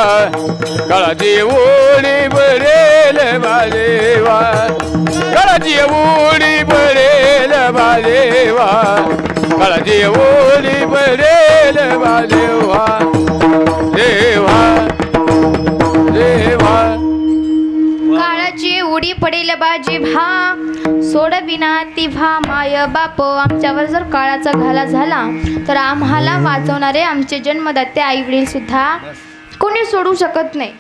काळाची उडी पडेल बाजेवा, काळाची उडी पडेल बाजेवा, काळाची उडी पडेल बाजेवा, देवा देवा. काळाची उडी पडेल बाजी भा, सोडविना तिव्हा माय बाप. आमच्यावर जर काळाचा घाला झाला तर आम्हाला वाचवणारे आमचे जन्मदाते आई वडील सुद्धा कोणी सोडू शकत नाही.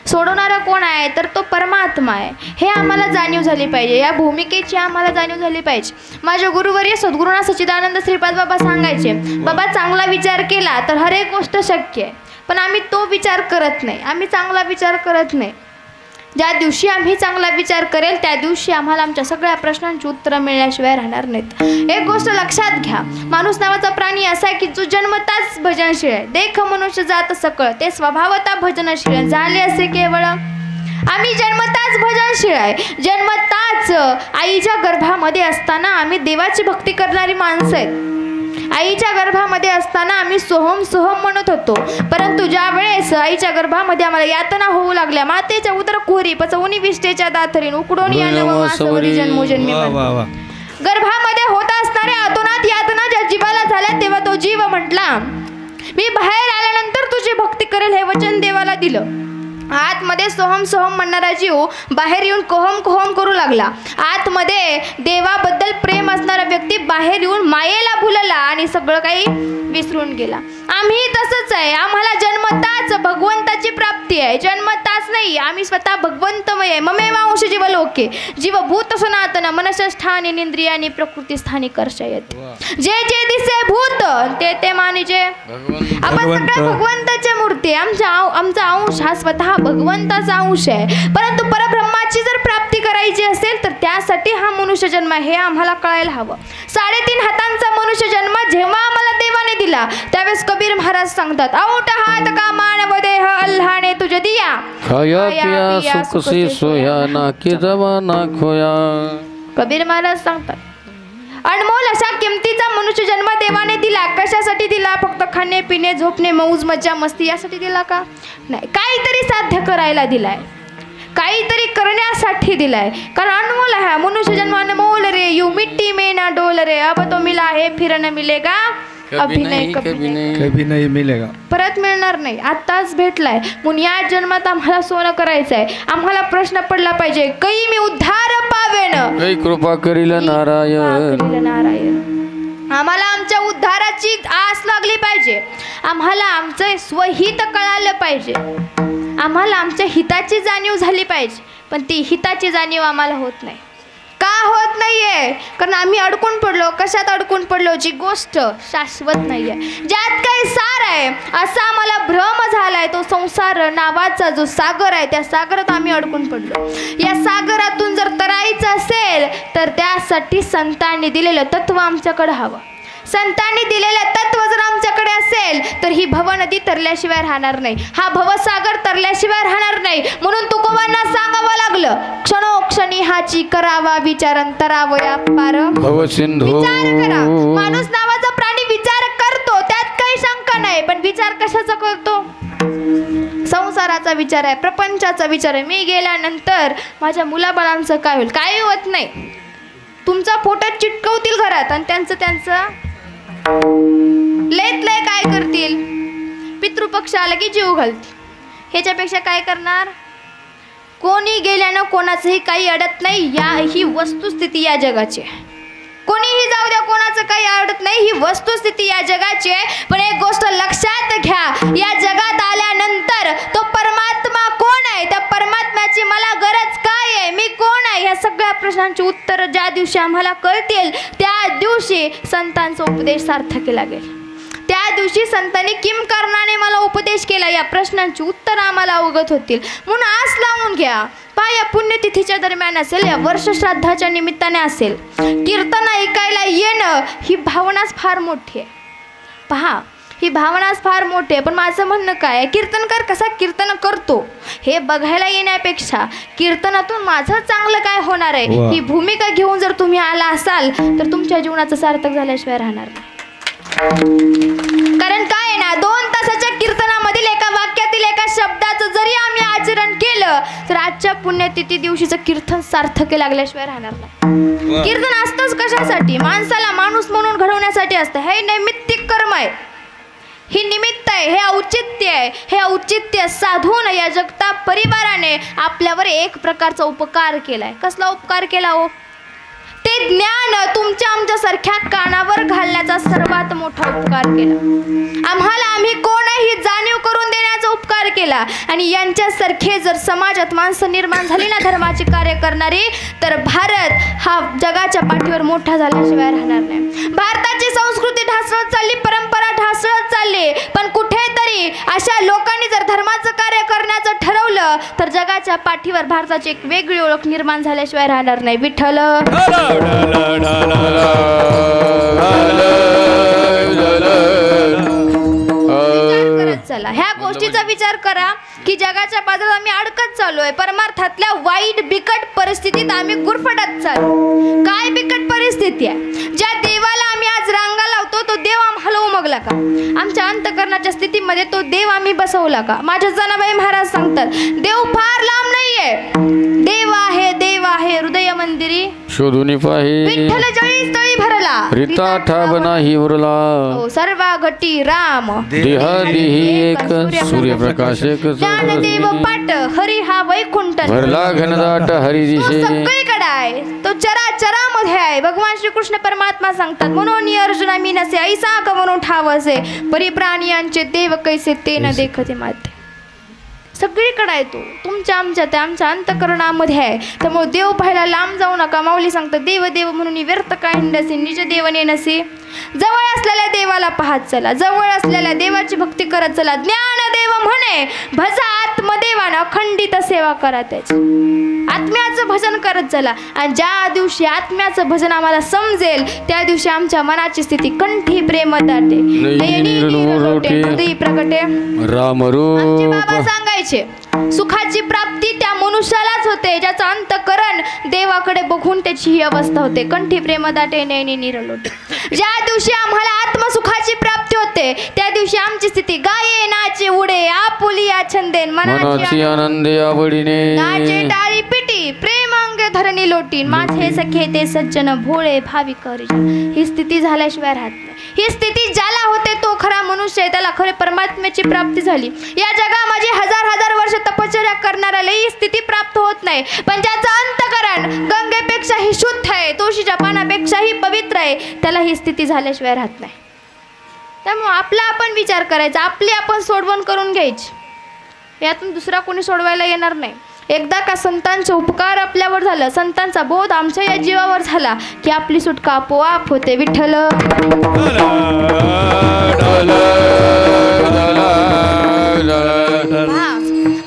सोडवणारा कोण आहे तर तो परमात्मा आहे, हे आम्हाला जाणीव झाली पाहिजे. या भूमिकेची आम्हाला जाणीव झाली पाहिजे. माझे गुरुवर्य सद्गुरुनाथ सच्चिदानंद श्रीपाद बाबा सांगायचे, बाबा चांगला विचार केला तर हर एक गोष्ट शक्य आहे. पण आम्ही तो विचार करत नाही, आम्ही चांगला विचार करत नाही. ज्या दिवशी आम्ही चांगला विचार करेल त्या दिवशी आम्हाला आमच्या सगळ्या प्रश्नांची उत्तरं मिळण्याशिवाय राहणार नाहीत. एक गोष्ट लक्षात घ्या, माणूस नावाचा प्राणी असा आहे की जो जन्मताच भजनशील आहे. देख मनुष्य जात सकळ, ते स्वभावता भजनशील झाले असे केवळ. आम्ही जन्मताच भजनशील आहे. जन्मताच आईच्या गर्भामध्ये असताना आम्ही देवाची भक्ती करणारी माणसं आहेत. आईच्या गर्भामध्ये असताना आम्ही सोहम सोहम म्हणत होतो, परंतु ज्या वेळेस आईच्या गर्भामध्ये आम्हाला यातना होऊ लागल्या, मातेच्या उदर कुहरी पचवूनी विष्टेच्या दाथरीन उकडून या नवमासवरी जन्मोजन्मी गर्भामध्ये होत असणाऱ्या अतोनात यातना ज्या जीवाला झाल्या तेव्हा तो जीव म्हटला, मी बाहेर आल्यानंतर तुझी भक्ती करेल हे वचन देवाला दिलं. आतमध्ये सोहम सोहम म्हणणारा जीव बाहेर येऊन कोहम कोहम करू लागला. आतमध्ये देवाबद्दल प्रेम असणारा व्यक्ती बाहेर येऊन मायेला भुलला आणि सगळं काही विसरून गेला. आम्ही तसंच आहे. आम्हाला जन्मताच भगवंताची प्राप्ती आहे, जन्मताच नाही. आम्ही स्वतः भगवंतमय आहे. ममेवांश जीवलोके जीवभूत सनातन मनसष्ठानी इंद्रियानी प्रकृती स्थानी कर्षयत. जे जे दिसे भूत ते ते मानिजे. आपण सगळ्या भगवंताच्या मूर्ती. आमचा अंश हा स्वतः भगवंताचा अंश आहे. परंतु परब्रह्माची जर प्राप्ती करायची असेल तर त्यासाठी हा मनुष्य जन्म हे आम्हाला कळायला हवं. 3.5 हातांचा मनुष्य जन्म जेव्हा आम्हाला देवाने दिला त्यावेळेस कबीर महाराज सांगतात, औट हात का मानव देह अल्लाने तुझे दिया, खाया पिया सुख से सोया ना की जमाना खोया. कबीर महाराज सांगतात, अनमोल अशा किमतीचा मनुष्य जन्म देवाने दिला. कशासाठी दिला? फक्त खाणे पिणे झोपणे मौज मज्जा मस्ती यासाठी दिला का? नाही, काहीतरी साध्य करायला दिलाय, काहीतरी करण्यासाठी दिलाय. कारण अनमोल आहे मनुष्य जन्म, अनमोल रे यू मिट्टी में ना डोल रे, अब तो मिला है फिर न मिलेगा, कभी नाही मिलेगा, परत मिळणार नाही. आत्ताच भेटलाय म्हणून या जन्मात आम्हाला सोनं करायचंय. आम्हाला प्रश्न पडला पाहिजे, कै मी उद्धार पावेन, कै कृपा करील नारायण. आम्हाला आमच्या उद्धाराची आस लागली पाहिजे. आम्हाला आमचं स्वहित कळालं पाहिजे. आम्हाला आमच्या हिताची जाणीव झाली पाहिजे. पण ती हिताची जाणीव आम्हाला होत नाही. का होत नाहीये? कारण आम्ही अडकून पडलो. कशात अडकून पडलो? जी गोष्ट शाश्वत नाहीये, ज्यात काही सार आहे असा आम्हाला भ्रम झालाय. तो संसार नावाचा जो सागर आहे त्या सागरात आम्ही अडकून पडलो. या सागरातून जर तरायचं असेल तर त्यासाठी संतांनी दिलेलं तत्व आमच्याकडे हवं. संतांनी दिलेलं तत्व जर आमच्याकडे असेल तर ही भवनदी तरल्याशिवाय राहणार नाही, हा भवसागर तरल्याशिवाय राहणार नाही. म्हणून तुकोबांना सांगावं लागलं, क्षणोक्षणी हाची करावा विचारन तरावया पार भवसिंधू. विचार करा. माणूस नावाचा प्राणी विचार करतो, त्यात काही शंका नाही. पण विचार कशाचा करतो? संसाराचा विचार आहे, प्रपंचाचा विचार आहे. मी गेल्यानंतर माझ्या मुलाबाळांचं काय होईल? काही होत नाही. तुमचा फोटो चिटकवतील घरात आणि त्यांचं लयत लय काय करतील? पितृपक्ष आला की जीव घालतील. ह्याच्यापेक्षा काय करणार? कोणी गेल्यानं कोणाचंही काही अडत नाही. ही वस्तुस्थिती या जगाची आहे. कोणीही जाऊ द्या, कोणाचं काही अडत नाही. ही वस्तुस्थिती या जगाची आहे. पण एक गोष्ट लक्षात घ्या, या जगात आल्यानंतर तो परमात्मा कोण आहे, त्या परमात्म्याची मला गरज काय आहे, मी कोण आहे, ह्या सगळ्या प्रश्नांची उत्तर ज्या दिवशी आम्हाला कळतील त्या दिवशी संतांचा उपदेश सार्थक लागेल. त्या दिवशी संतांनी किम कारणाने मला उपदेश केला या प्रश्नांची उत्तर आम्हाला अवगत होतील. म्हणून आस लावून घ्या. या पुण्यतिथीच्या दरम्यान असेल, या वर्ष श्राद्धाच्या निमित्ताने असेल, कीर्तन ऐकायला येणं ही भावनाच फार मोठी आहे. पहा, ही भावनाच फार मोठी आहे. पण माझं म्हणणं काय आहे, कीर्तनकार कसा कीर्तन करतो हे बघायला येण्यापेक्षा कीर्तनातून माझं चांगलं काय होणार आहे ही भूमिका घेऊन जर तुम्ही आला असाल तर तुमच्या जीवनाचं सार्थक झाल्याशिवाय राहणार नाही. कारण काय आहे ना, 2 तासाच्या कीर्तनामधील एका वाक्यातील एका शब्दाचं जरी आम्ही आचरण केलं तर आजच्या पुण्यतिथी दिवशीचं कीर्तन सार्थक लागल्याशिवाय राहणार नाही. कीर्तन असतंच कशासाठी? माणसाला माणूस म्हणून घडवण्यासाठी असतं. हे नैमित्तिक कर्म आहे, ही निमित्त आहे, हे औचित्य आहे. हे औचित्य साधून या जगताप परिवाराने आपल्यावर एक प्रकारचा उपकार केलाय. कसला उपकार केला हो? ते ज्ञान तुमच्या आमच्यासारख्या कानावर घालण्याचा सर्वात मोठा उपकार केला. आम्ही कोण आहे ही जाणीव करून देण्याचा उपकार केला. आणि यांच्यासारखे जर समाजात माणसं निर्माण झाली ना धर्माचे कार्य करणारी, तर भारत हा जगाच्या पाठीवर मोठा झाल्याशिवाय राहणार नाही. भारताची संस्कृती ढासळत चालली, परंपरा ढासळत चालली. पण कुठेतरी अशा लोकांनी जर धर्माचं कार्य करण्याचं ठरवलं तर जगाच्या पाठीवर भारताची एक वेगळी ओळख निर्माण झाल्याशिवाय राहणार नाही. विठ्ठल चला, ह्या गोष्टीचा विचार करा की जगाच्या बाजारात आम्ही अडकत चाललोय. परमार्थातल्या वाईट बिकट परिस्थितीत आम्ही गुरफटत चाललो. काय बिकट परिस्थिती आहे? ज्या देवाला आम्ही आज रांगा लावतो तो देव का? आमच्या अंतःकरणाच्या स्थितीमध्ये तो देव आम्ही बसवला का? माझ्या जनाबाई महाराज सांगतात, देव फार लांब नाहीये, देव आहे हृदय मंदिरी शोधून पाहे विठ्ठल जळी तळी भरला रीता ठाव नाही उरला हो सर्वा घटी राम देहा देही एक सूर्यप्रकाश एक ज्ञानदेव पाट हरी हा वैकुंठ भरला घनदाट हरी तो दिशे सगळीकडे आहे, तो चराचरामध्ये आहे. भगवान श्रीकृष्ण परमात्मा सांगतात, म्हणून अर्जुना मी नसे ऐसा का म्हणून ठाव असे परिप्राणियांचे देव कैसे ते न देखते माते. सगळीकडे आहे तो, तुमच्या आमच्या त्या आमच्या अंतःकरणामध्ये आहे. त्यामुळे देव पाहायला लांब जाऊ नका. माऊली सांगतात, देव देव म्हणून व्यर्थ काय नसे निज देवने नसे. जवळ असलेल्या देवाला पाहत चला, जवळ असलेल्या देवाची भक्ती करत चला. ज्ञानदेव म्हणे भजा आत्मदेवानं अखंडित सेवा करा त्याची. आत्म्याचं भजन करत चला. आणि ज्या दिवशी आत्म्याचं भजन आम्हाला समजेल त्या दिवशी आमच्या मनाची स्थिती कंठी प्रेम दाटे नयनी निरलोटे हृदयी प्रकटे आमचे बाबा सांगायचे, सुखाची प्राप्ती त्या मनुष्यालाच होते ज्याचं अंतःकरण देवाकडे बघून त्याची ही अवस्था होते. कंठी प्रेम दाटे नयनी निरलोटे. ज्या दिवशी आम्हाला आत्मसुखाची प्राप्ती होते त्या दिवशी आमची स्थिती गाये नाचे उडे आपुलिया छंदेन मनाची आनंदे आवडीने नाचे टाळी पिटी प्रेम अंग धरणी लोटी माझे सखे ते सज्जन भोळे भाविक हरिजन. ही स्थिती झाल्याशिवाय राहत नाही. ही स्थिती ज्याला होते तो खरा मनुष्य आहे, त्याला खरे परमात्म्याची प्राप्ती झाली. या जगामध्ये हजार हजार वर्ष तपश्चर्या करणाऱ्याला ही स्थिती प्राप्त होत नाही. पण ज्याचं अंतःकरण गंगेपेक्षाही शुद्ध आहे, तुळशीच्या पानापेक्षाही पवित्र आहे, त्याला ही स्थिती झाल्याशिवाय राहत नाही. त्यामुळे आपला आपण विचार करायचा, आपली आपण सोडवण करून घ्यायची. यातून दुसरा कोणी सोडवायला येणार नाही. एकदा का संतांचे उपकार आपल्यावर झालं, संतांचा बोध आमच्या या जीवावर झाला की आपली सुटका आपोआप होते. विठ्ठल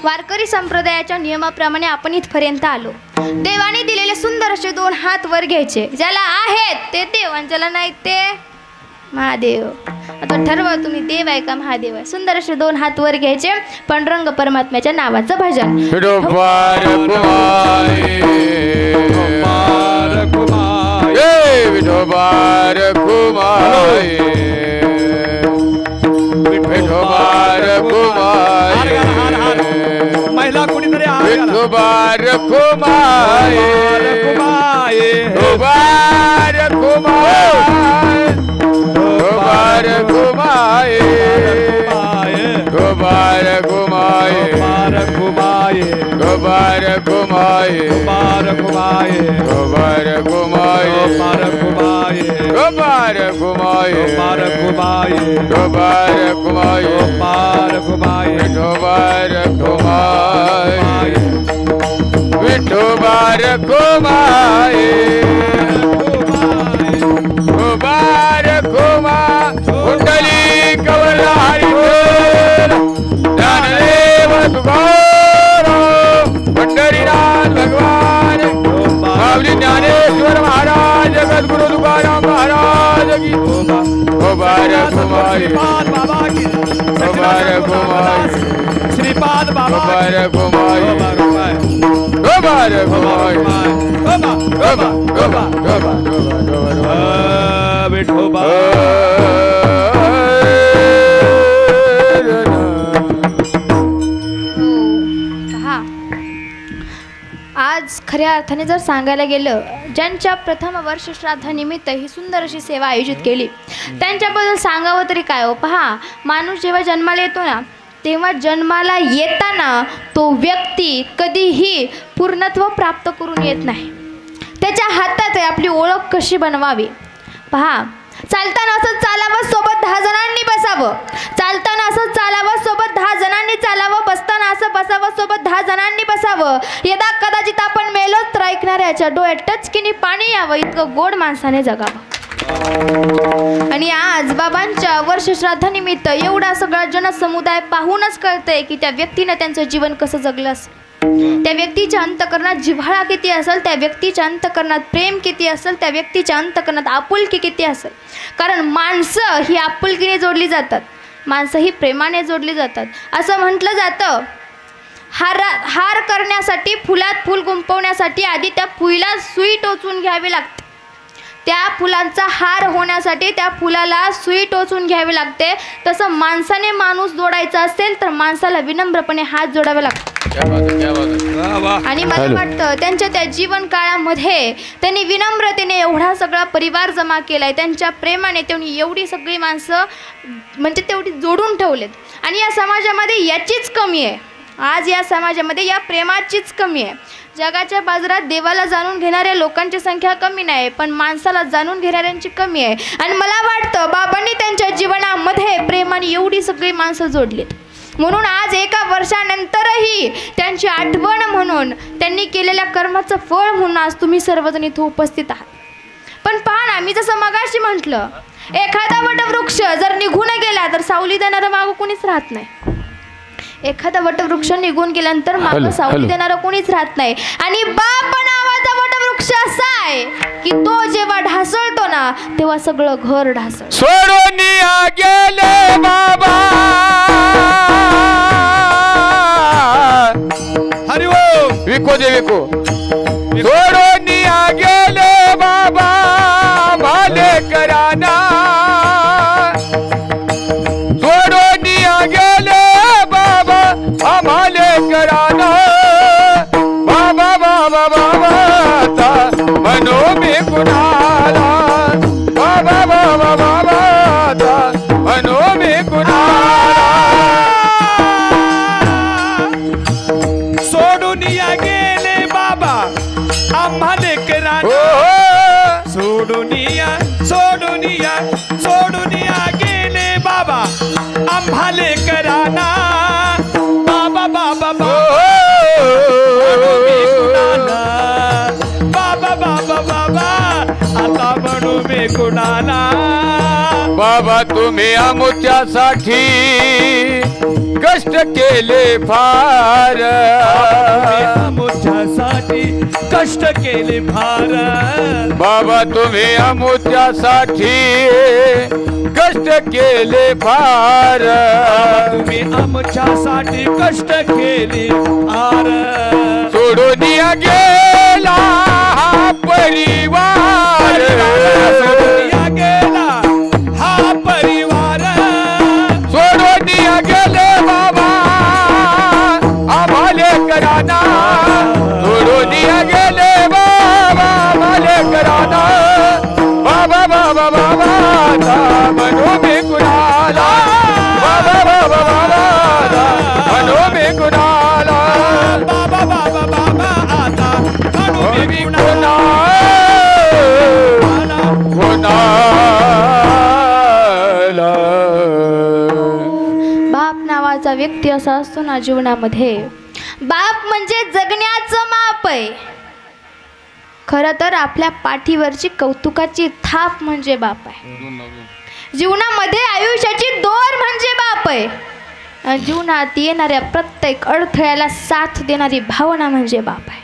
वारकरी संप्रदायाच्या नियमाप्रमाणे आपण इथपर्यंत आलो. देवाने दिलेले सुंदर असे 2 हात वर घ्यायचे. ज्याला आहेत ते देव आणि ज्याला नाही ते महादेव. आता ठरवा तुम्ही देव आहे का महादेव आहे. सुंदर असे 2 हात वर घ्यायचे. पांडुरंग परमात्म्याच्या नावाचं भजन. विठोबार कुमाई विठोबार कुमाई महिला कोणीतरी विठोबार कुमाई विठोबार कुमाई गोबार घुमाए गोबार घुमाए गोबार घुमाए गोबार घुमाए गोबार घुमाए गोबार घुमाए गोबार घुमाए गोबार घुमाए गोबार घुमाए गोबार घुमाए विठोबार घुमाए गोबार घुमा कुंडली कवला हरिदेव ज्ञानदेव तुकाराम पंढरीनाथ भगवान माऊली ज्ञानेश्वर महाराज जगद्गुरु तुकाराम महाराज की गोबार घुमाए बाबा की गोबार घुमाए श्रीपाद बाबा गोबार घुमाए गोबार घुमाए गोबार गोबार गोबार विठोबा पहा, आज खऱ्या अर्थाने जर सांगायला गेलं, ज्यांच्या प्रथम वर्ष श्राद्धानिमित्त ही सुंदर अशी सेवा आयोजित केली त्यांच्याबद्दल सांगावं तरी काय हो. पहा, माणूस जेव्हा जन्माला येतो ना तेव्हा जन्माला येताना तो व्यक्ती कधीही पूर्णत्व प्राप्त करून येत नाही. त्याच्या हातात आहे आपली ओळख कशी बनवावी. पहा, चालताना असंच चालावं, सोबत 10 जणांनी बसावं. चालताना असंच चालावं, सोबत 10 जणांनी चालावं. बसताना असं बसावं, सोबत 10 जणांनी बसावं. यदा कदाचित आपण मेलो तर ऐकणाऱ्याच्या डोळ्यात टचकिनी पाणी यावं इतकं गोड माणसाने जगावं. आणि आज बाबांच्या वर्षश्राद्धानिमित्त एवढा सगळा जनसमुदाय पाहूनच कळतंय की त्या व्यक्तीनं त्यांचं जीवन कसं जगलं असेल. त्या व्यक्तीच्या अंतःकरणात जिव्हाळा किती असेल, त्या व्यक्तीच्या अंतःकरणात प्रेम किती असेल, त्या व्यक्तीच्या अंतःकरणात आपुलकी किती असेल. कारण माणसं ही आपुलकीने जोडली जातात, माणसं ही प्रेमाने जोडली जातात. असं म्हटलं जातं, हार करण्यासाठी फुलात फुल गुंफवण्यासाठी आधी त्या फुईला सुई टोचून घ्यावी लागते. त्या फुलांचा हार होण्यासाठी त्या फुलाला सुई टोचून घ्यावी लागते, तसं माणसाने माणूस जोडायचा असेल तर माणसाला विनम्रपणे हात जोडावे लागतात. आणि मला वाटतं त्यांच्या त्या जीवन काळामध्ये त्यांनी विनम्रतेने एवढा सगळा परिवार जमा केलाय, त्यांच्या प्रेमाने त्यांनी एवढी सगळी माणसं म्हणजे तेवढी जोडून ठेवलेत. आणि या समाजामध्ये याचीच कमी आहे. आज या समाजामध्ये या प्रेमाचीच कमी आहे. जगाच्या बाजारात देवाला जाणून घेणाऱ्या लोकांची संख्या कमी नाही, पण माणसाला जाणून घेणाऱ्यांची कमी आहे. आणि मला वाटतं बाबांनी त्यांच्या जीवनामध्ये प्रेमाने एवढी सगळी माणसं जोडलीत, म्हणून आज एका वर्षानंतरही त्यांची आठवण म्हणून त्यांनी केलेल्या कर्माचं फळ म्हणून आज तुम्ही सर्वजण इथं उपस्थित आहात. पण पहा ना, मी जसं मगाशी म्हटलं, एखादा वटवृक्ष जर निघून गेला तर सावली देणारं मागं कोणीच राहत नाही. एखादा वटवृक्ष निघून गेल्यानंतर मागं सावली देणारं कोणीच राहत नाही. आणि बाप नावाचा वटवृक्ष असा आहे की तो जेव्हा ढासळतो ना तेव्हा सगळं घर ढासळ. सोडून गेले बाबा, हरि ओम. विको दे विको. सोडून गेले बाबा भाले कराना, सोडून गेले बाबा आम्हाले कराना. बाबा बाबा बाबा आता मनो में कुणाला, बाबा बाबा बाबा आता मनो में कुणाला. सोडून गेले बाबा आम्हाले कराना, सोडून गेले बाबा आम्हाले कराना. बाबा बाबा बाबा बाबा बाबा आता म्हणू मी कुणाला. बाबा तुम्ही आमच्यासाठी कष्ट केले फार, आमच्यासाठी कष्ट केले फार. बाबा तुम्ही आमच्यासाठी कष्ट केले फार. तुम्ही आमच्यासाठी कष्ट केले फार. सोडून गेला हा परिवार, सोडून गेला हा परिवार. सोडून गेले बाबा आम्हाले कराना, सोडून गेले बाबा आम्हाले कराना. बाबा बाबा बाबा आता मनो में कुणाला, बाबा बाबा बाबा मनो में कुणाला. बाबा बाबा बाबा आता म्हणू मी कुणाला. बाप नावाचा व्यक्ती असा असतो ना जीवनामध्ये. बाप म्हणजे जगण्याचं माप आहे. खरं तर आपल्या पाठीवरची कौतुकाची थाप म्हणजे बाप आहे. जीवनामध्ये आयुष्याची दोर म्हणजे बाप आहे. आणि जीवनात येणाऱ्या प्रत्येक अडथळ्याला साथ देणारी भावना म्हणजे बाप आहे.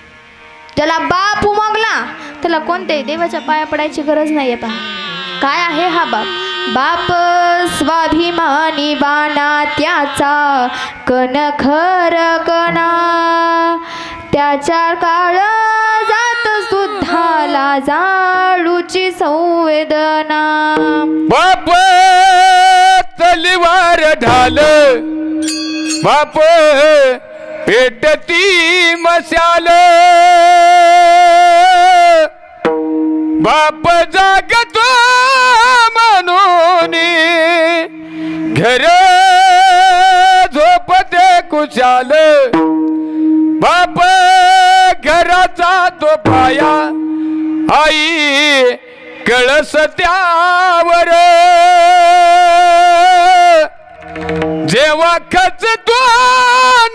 ज्याला बाप उमगला त्याला कोणत्याही देवाच्या पाया पडायची गरज नाही आहे. पहा काय आहे हा बाप. बाप स्वाभिमानी बाणा त्याचा कणखर कणा, त्याच्या काळ जात सुद्धा जाळूची संवेदना. बाप तलवार ढाल, बाप पेटती मशाल. बाप जागतो म्हणून घर झोपते कुशाल. बाप घराचा तो पाया, आई कळस त्यावर. जेव्हा खचतो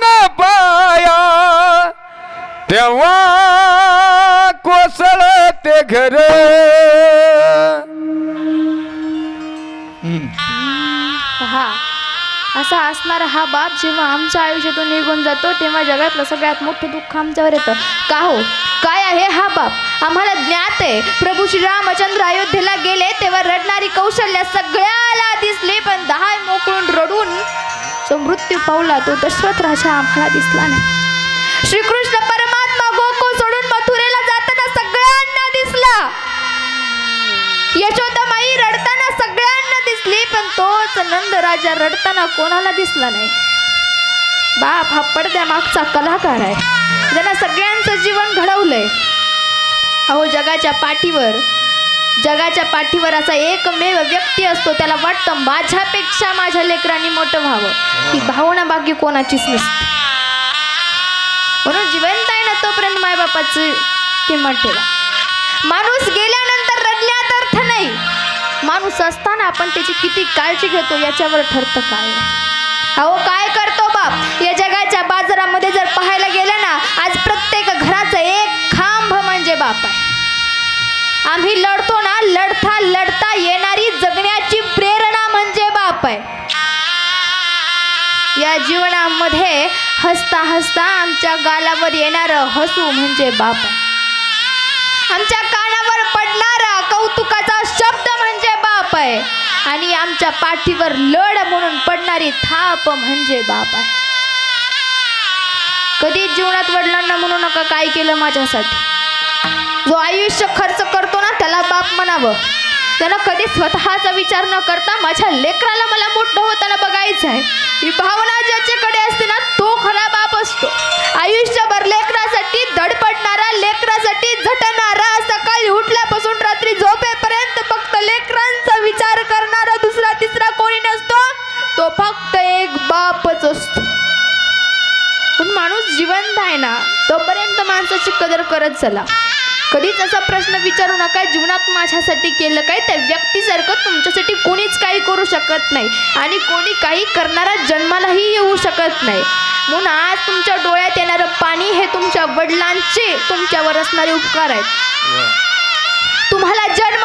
न पाया तेव्हा कोसळते घर. पहा असा असणारा हा बाप जेव्हा आमच्या आयुष्यातून निघून जातो तेव्हा जगातलं सगळ्यात मोठं दुःख आमच्यावर येतं. का हो, काय आहे हा बाप. आम्हाला ज्ञात आहे प्रभू श्रीरामचंद्र अयोध्येला गेले तेव्हा रडणारी कौशल्या सगळ्याला दिसली, पण 10 मोकळून रडून जो मृत्यू पावला तो दशरथ राजा आम्हाला दिसला नाही. श्रीकृष्ण परमात्मा गोकुळ सोडून मथुरेला जाताना सगळ्यांना दिसला, पण तोच नंद राजा रडताना कोणाला दिसला नाही. बाप हा पडद्यामागचा कलाकार आहे, ज्यानं सगळ्यांचं जीवन घडवलंय. अहो जगाच्या पाठीवर असा एकमेव व्यक्ती असतो, त्याला वाटतं माझ्यापेक्षा माझ्या लेकरांनी मोठं व्हावं. ही भावना बाकी कोणाचीच नसते. म्हणून जिवंत आहे ना तोपर्यंत मायबापाची किंमत ठेवा. माणूस गेल्यानंतर रडण्यात अर्थ नाही, माणूस असताना आपण त्याची किती काळजी घेतो याच्यावर ठरतं काय. अहो काय करतो बाप या जगाच्या बाजारामध्ये जर पाहायला गेलं ना, आज प्रत्येक घराचं एक खांब म्हणजे बाप आहे. आम्ही लढतो ना, लढता लढता येणारी जगण्याची प्रेरणा म्हणजे बाप आहे. या जीवनामध्ये हसता हसता आमच्या गालावर येणारं हसू म्हणजे बाप आहे. आमच्या कानावर पडणारा कौतुकाचा शब्द म्हणजे बाप आहे. आणि आमच्या पाठीवर लढ म्हणून पडणारी थाप म्हणजे बाप आहे. कधी जीवनात वडिलांना म्हणू नका काय केलं माझ्यासाठी. जो आयुष्य खर्च करतो ना त्याला बाप म्हणावं. त्यानं कधी स्वतःचा विचार न करता माझ्या लेकराला मला मोठं होताना बघायचं आहे, ही भावना ज्याच्याकडे असते ना तो खरा बाप असतो. आयुष्यभर लेकरासाठी धडपडणारा, लेकरासाठी झटणारा, सकाळी उठल्यापासून रात्री झोपेपर्यंत फक्त लेकरांचा विचार करणारा दुसरा तिसरा कोणी नसतो, तो फक्त एक बापच असतो. पण माणूस जिवंत आहे ना तोपर्यंत माणसाची कदर करत चला. कधीच असा प्रश्न विचारू नका जीवनात माझ्यासाठी केलं काय. त्या व्यक्तीसारखं तुमच्यासाठी कोणीच काही करू शकत नाही आणि कोणी काही करणारा जन्मालाही येऊ शकत नाही. म्हणून आज तुमच्या डोळ्यात येणारं पाणी हे तुमच्या वडिलांचे तुमच्यावर असणारे उपकार आहेत. तुम्हाला जन्म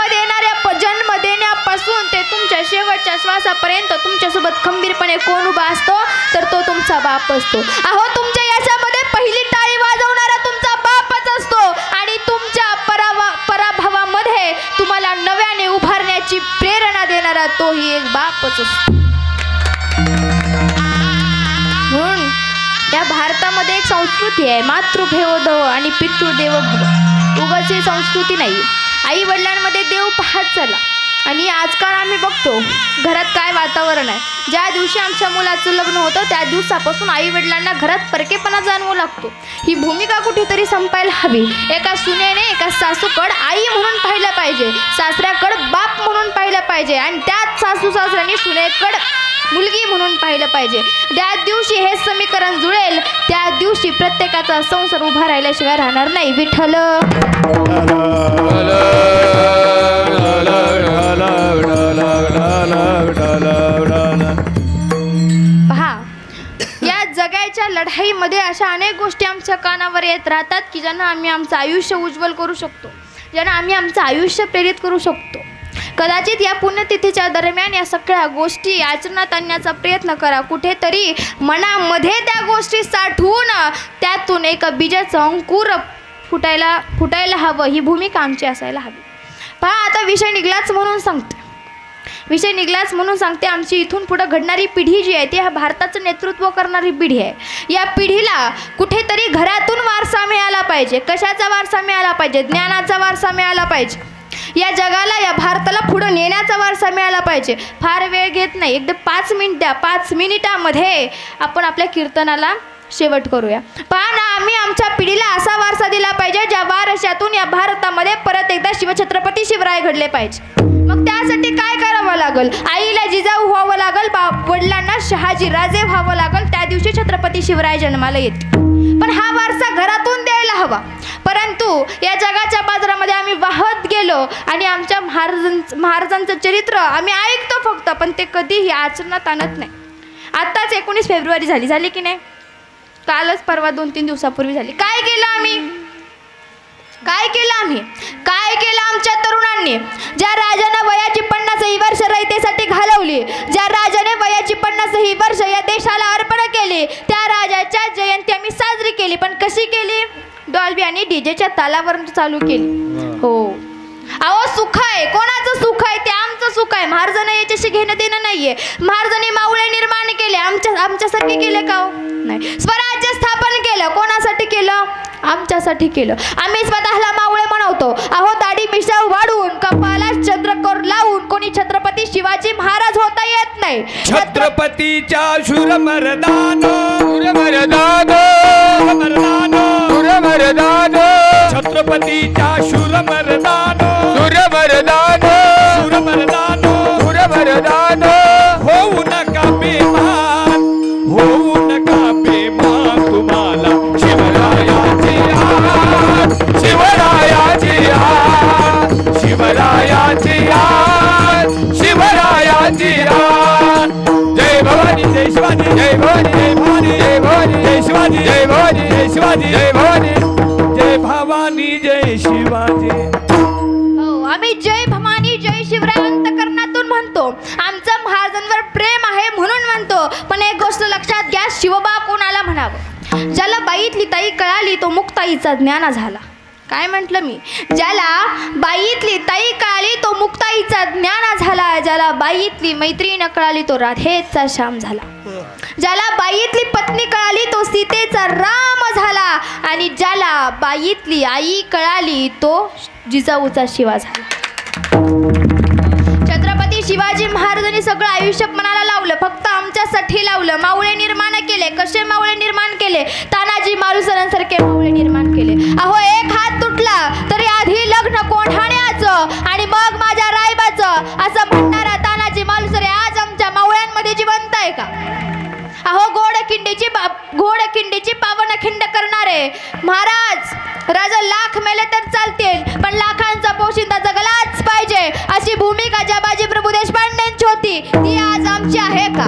देण्यापासून ते तुमच्या शेवटच्या श्वासापर्यंत तुमच्यासोबत खंबीरपणे कोण उभा असतो तर तो तुमचा बाप असतो. अहो तुमच्या याच्यामध्ये पहिली टाळी वाजवणारा तुमचा बापच असतो आणि तुमच्या पराभवामध्ये तुम्हाला नव्याने उभारण्याची प्रेरणा देणारा तोही एक बापच असतो. म्हणून या भारतामध्ये एक संस्कृती आहे, मातृभेव भव आणि पितृदेव भव. उगाच ही संस्कृती नाही. आई वडिलांमध्ये देव पाहत चला. आणि आजकाल आम्ही बघतो घरात काय वातावरण आहे. ज्या दिवशी आमच्या मुलाचं लग्न होतं त्या दिवसापासून आई वडिलांना घरात परकेपणा जाणवू लागतो. ही भूमिका कुठेतरी संपायला हवी. एका सुनेने एका सासूकड आई म्हणून पाहिलं पाहिजे, सासऱ्याकड बाप म्हणून पाहिलं पाहिजे आणि त्याच सासू सासऱ्यांनी सुनेकड मुलगी म्हणून पाहिलं पाहिजे. त्या दिवशी हे समीकरण जुळेल, त्या दिवशी प्रत्येकाचा संसार उभा राहिल्याशिवाय राहणार नाही. विठ्ठल पहा, या जगाच्या लढाईमध्ये अशा अनेक गोष्टी आमच्या कानावर येत राहतात की ज्यांना आम्ही आमचं आयुष्य उज्ज्वल करू शकतो, ज्यांना आम्ही आमचं आयुष्य प्रेरित करू शकतो. कदाचित या पुण्यतिथीच्या दरम्यान या सगळ्या गोष्टी आचरणात आणण्याचा प्रयत्न करा. कुठेतरी मनामध्ये त्या गोष्टी साठवून त्यातून एका बीजाचं अंकुर फुटायला हवं. ही भूमिका आमची असायला हवी. पहा, आता विषय निघलाच म्हणून सांगते आमची इथून पुढे घडणारी पिढी जी आहे ती ह्या भारताचं नेतृत्व करणारी पिढी आहे. या पिढीला कुठेतरी घरातून वारसा मिळाला पाहिजे. कशाचा वारसा मिळाला पाहिजे? ज्ञानाचा वारसा मिळाला पाहिजे. या जगाला, या भारताला पुढं नेण्याचा वारसा मिळाला पाहिजे. फार वेळ घेत नाही, एकदा 5 मिनिट द्या. 5 मिनिटामध्ये आपण आपल्या कीर्तनाला शेवट करूया. पहा ना, आम्ही आमच्या पिढीला असा वारसा दिला पाहिजे ज्या वारशातून या भारतामध्ये परत एकदा शिवछत्रपती शिवराय घडले पाहिजे. मग त्यासाठी काय करावं लागल? आईला जिजाऊ व्हावं लागल, वडिलांना शहाजी राजे व्हावं लागल. त्या दिवशी छत्रपती शिवराय जन्माला येते. पण हा वारसा घरातून द्यायला हवा. परंतु या जगाच्या बाजारामध्ये आम्ही वाहत गेलो आणि आमच्या महाराजांचं चरित्र आम्ही ऐकतो फक्त, पण ते कधीही आचरणात आणत नाही. आत्ताच 19 फेब्रुवारी झाली की नाही? कालच परवा 2-3 दिवसापूर्वी झाली. काय केलं आम्ही? आमच्या तरुणांनी? ज्या राजाने वयाची 50ही वर्ष रयतेसाठी घालवली, ज्या राजाने वयाची 50ही वर्ष या देशाला अर्पण केली, त्या राजाच्या जयंती आम्ही साजरी केली. पण कशी केली? डॉल्बी आणि डीजेच्या तालावर चालू केली. हो, अहो सुख आहे. कोणाचं सुख आहे? ते आमचं सुख आहे. महाराजांना याच्याशी घेणं देणं नाहीये. महाराजांनी मावळे निर्माण केले, आमच्यासाठी केले का हो? नाही. स्वराज्य स्थापन केलं, कोणासाठी केलं? आमच्यासाठी केलं. आम्ही स्वतःला मावळे म्हणवतो. अहो दाढी मिशा वाढून, कपाला चंद्रकोर लावून कोणी छत्रपती शिवाजी महाराज होता येत नाही. छत्रपतीच्या शूरमर्दान शूरमर्दान मर्दान शूरमर्दान छत्रपतीच्या शूरमर्दान शूरमर्दान शूरमर्दान शूरमर्दान होऊ नका बेमान तुम्हाला शिवरायाची आस शिवरायाची आस शिवरायाची आस शिवरायाची आस. जय भवानी जय शिवाजी जय भवानी जय भवानी जय भवानी जय शिवाजी जय भवानी जय शिवाजी जय भवानी जय भवानी जय शिवाजी. हो, आम्ही जय भवानी जय शिवराय अंतकरणातून म्हणतो. आमचं महाराजांवर प्रेम आहे म्हणून म्हणतो. पण एक गोष्ट लक्षात घ्या, शिवबा कोणाला म्हणावं? ज्याला बाईतली ताई कळाली तो मुक्ताईचा ज्ञाना झाला. काय म्हटलं मी? ज्याला बाईतली ताई कळाली तो मुक्ताईचा ज्ञाना झाला. ज्याला बाईतली मैत्रीण कळाली तो राधेचा श्याम झाला. ज्याला बाईतली पत्नी कळाली तो सीतेचा राम झाला. आणि ज्याला बाईतली आई कळाली तो जिजाऊचा शिवा झाला. छत्रपती शिवाजी महाराजांनी सगळं आयुष्य मनाला लावलं, फक्त आमच्यासाठी लावलं. मावळे निर्माण केले. कसे मावळे निर्माण केले? तानाजी मालुसरांसारखे मावळे निर्माण केले. अहो, एक हात तुटला तरी आधी लग्न कोंढाण्याचं आणि मग माझ्या रायबाचं असं म्हणणारा तानाजी मालुसरे आज आमच्या मावळ्यांमध्ये जिवंत आहे का? अहो, घोडखिंडीची पावन खिंड करणारे महाराज, राजा लाख मेले तर चालतील पण लाखांचा पोशिंदा जगलाच पाहिजे अशी भूमिका ज्या बाजी प्रभू देशपांडेंची होती ती आज आमची आहे का?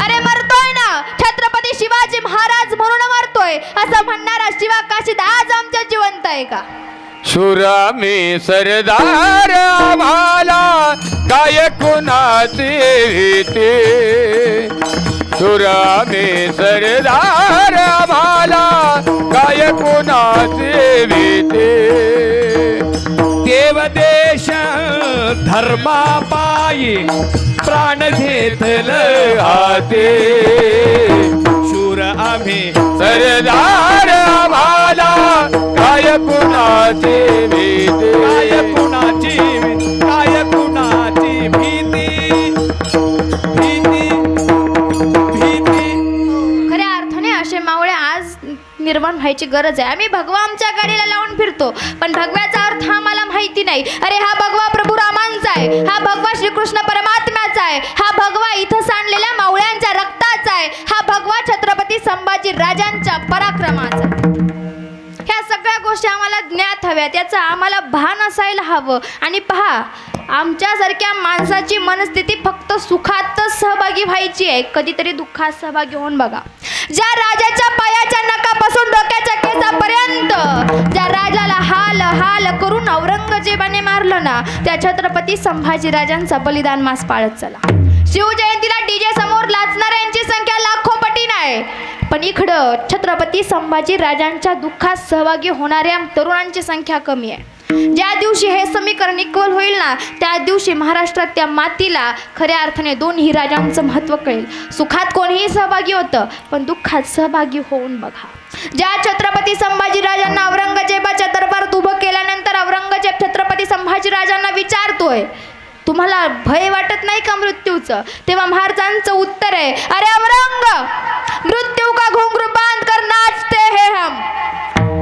अरे मरतोय ना, छत्रपती शिवाजी महाराज म्हणून मरतोय असं म्हणणारा शिवा काशीद आज आमच्या जिवंत आहे का? सुरामी सरदार आम्हाला काय कुणाचे भीती. सुरामी सरदार आम्हाला काय कुणाचे भीती. देवदेश धर्मापायी प्राण घेतलं हाते. शूर आम्ही सरदार आम्हाला काय कुणाचे भीती. काय कुणाची भीती भीती भीती. खऱ्या अर्थाने असे मावळे आज निर्माण व्हायची गरज आहे. आम्ही भगवा आमच्या गाडीला लावून फिरतो पण भगव्याचा अर्थ आम्हाला माहिती नाही. अरे हा भगवा प्रभू रामांचा आहे, हा भगवा श्रीकृष्ण परमात्म्याचा आहे, हा भगवा इथं सांडलेल्या मावळ्यांच्या रक्ताचा आहे, हा भगवा छत्रपती संभाजी राजांच्या पराक्रमाचा. ह्या सगळ्या गोष्टी आम्हाला ज्ञात हव्यात, याचं आम्हाला भान असायला हवं. आणि पहा, आमच्यासारख्या माणसाची मनस्थिती फक्त सुखातच सहभागी व्हायची आहे, कधीतरी दुःखात सहभागी होऊन बघा. ज्या राजाच्या पायाच्या नखापासून डोक्याच्या केसापर्यंत ज्या राजाला हाल हाल करून औरंगजेबाने मारलं ना, त्या छत्रपती संभाजी राजांचा बलिदान मास पाळत चला. शिवजयंतीला डीजे समोर लाचणाऱ्यांची संख्या लाखोपटी नाही, पण इकडं छत्रपती संभाजी राजांच्या दुःखात सहभागी होणाऱ्या तरुणांची संख्या कमी आहे. ज्या दिवशी हे समीकरण इक्वल होईल ना, त्या दिवशी महाराष्ट्रात त्या मातीला खऱ्या अर्थाने दोन्ही राजांचं महत्त्व कळेल. सुखात कोणीही सहभागी होतं पण दुःखात सहभागी होऊन बघा. ज्या छत्रपती संभाजी राजांना औरंगजेबाच्या दरबारात उभं केल्यानंतर औरंगजेब छत्रपती संभाजी राजांना विचारतोय, तुम्हाला भय वाटत नाही का मृत्यूचं? तेव्हा महाराजांचं उत्तर आहे, अरे औरंग, मृत्यू का घुंघरू बांध कर नाचते हैं हम,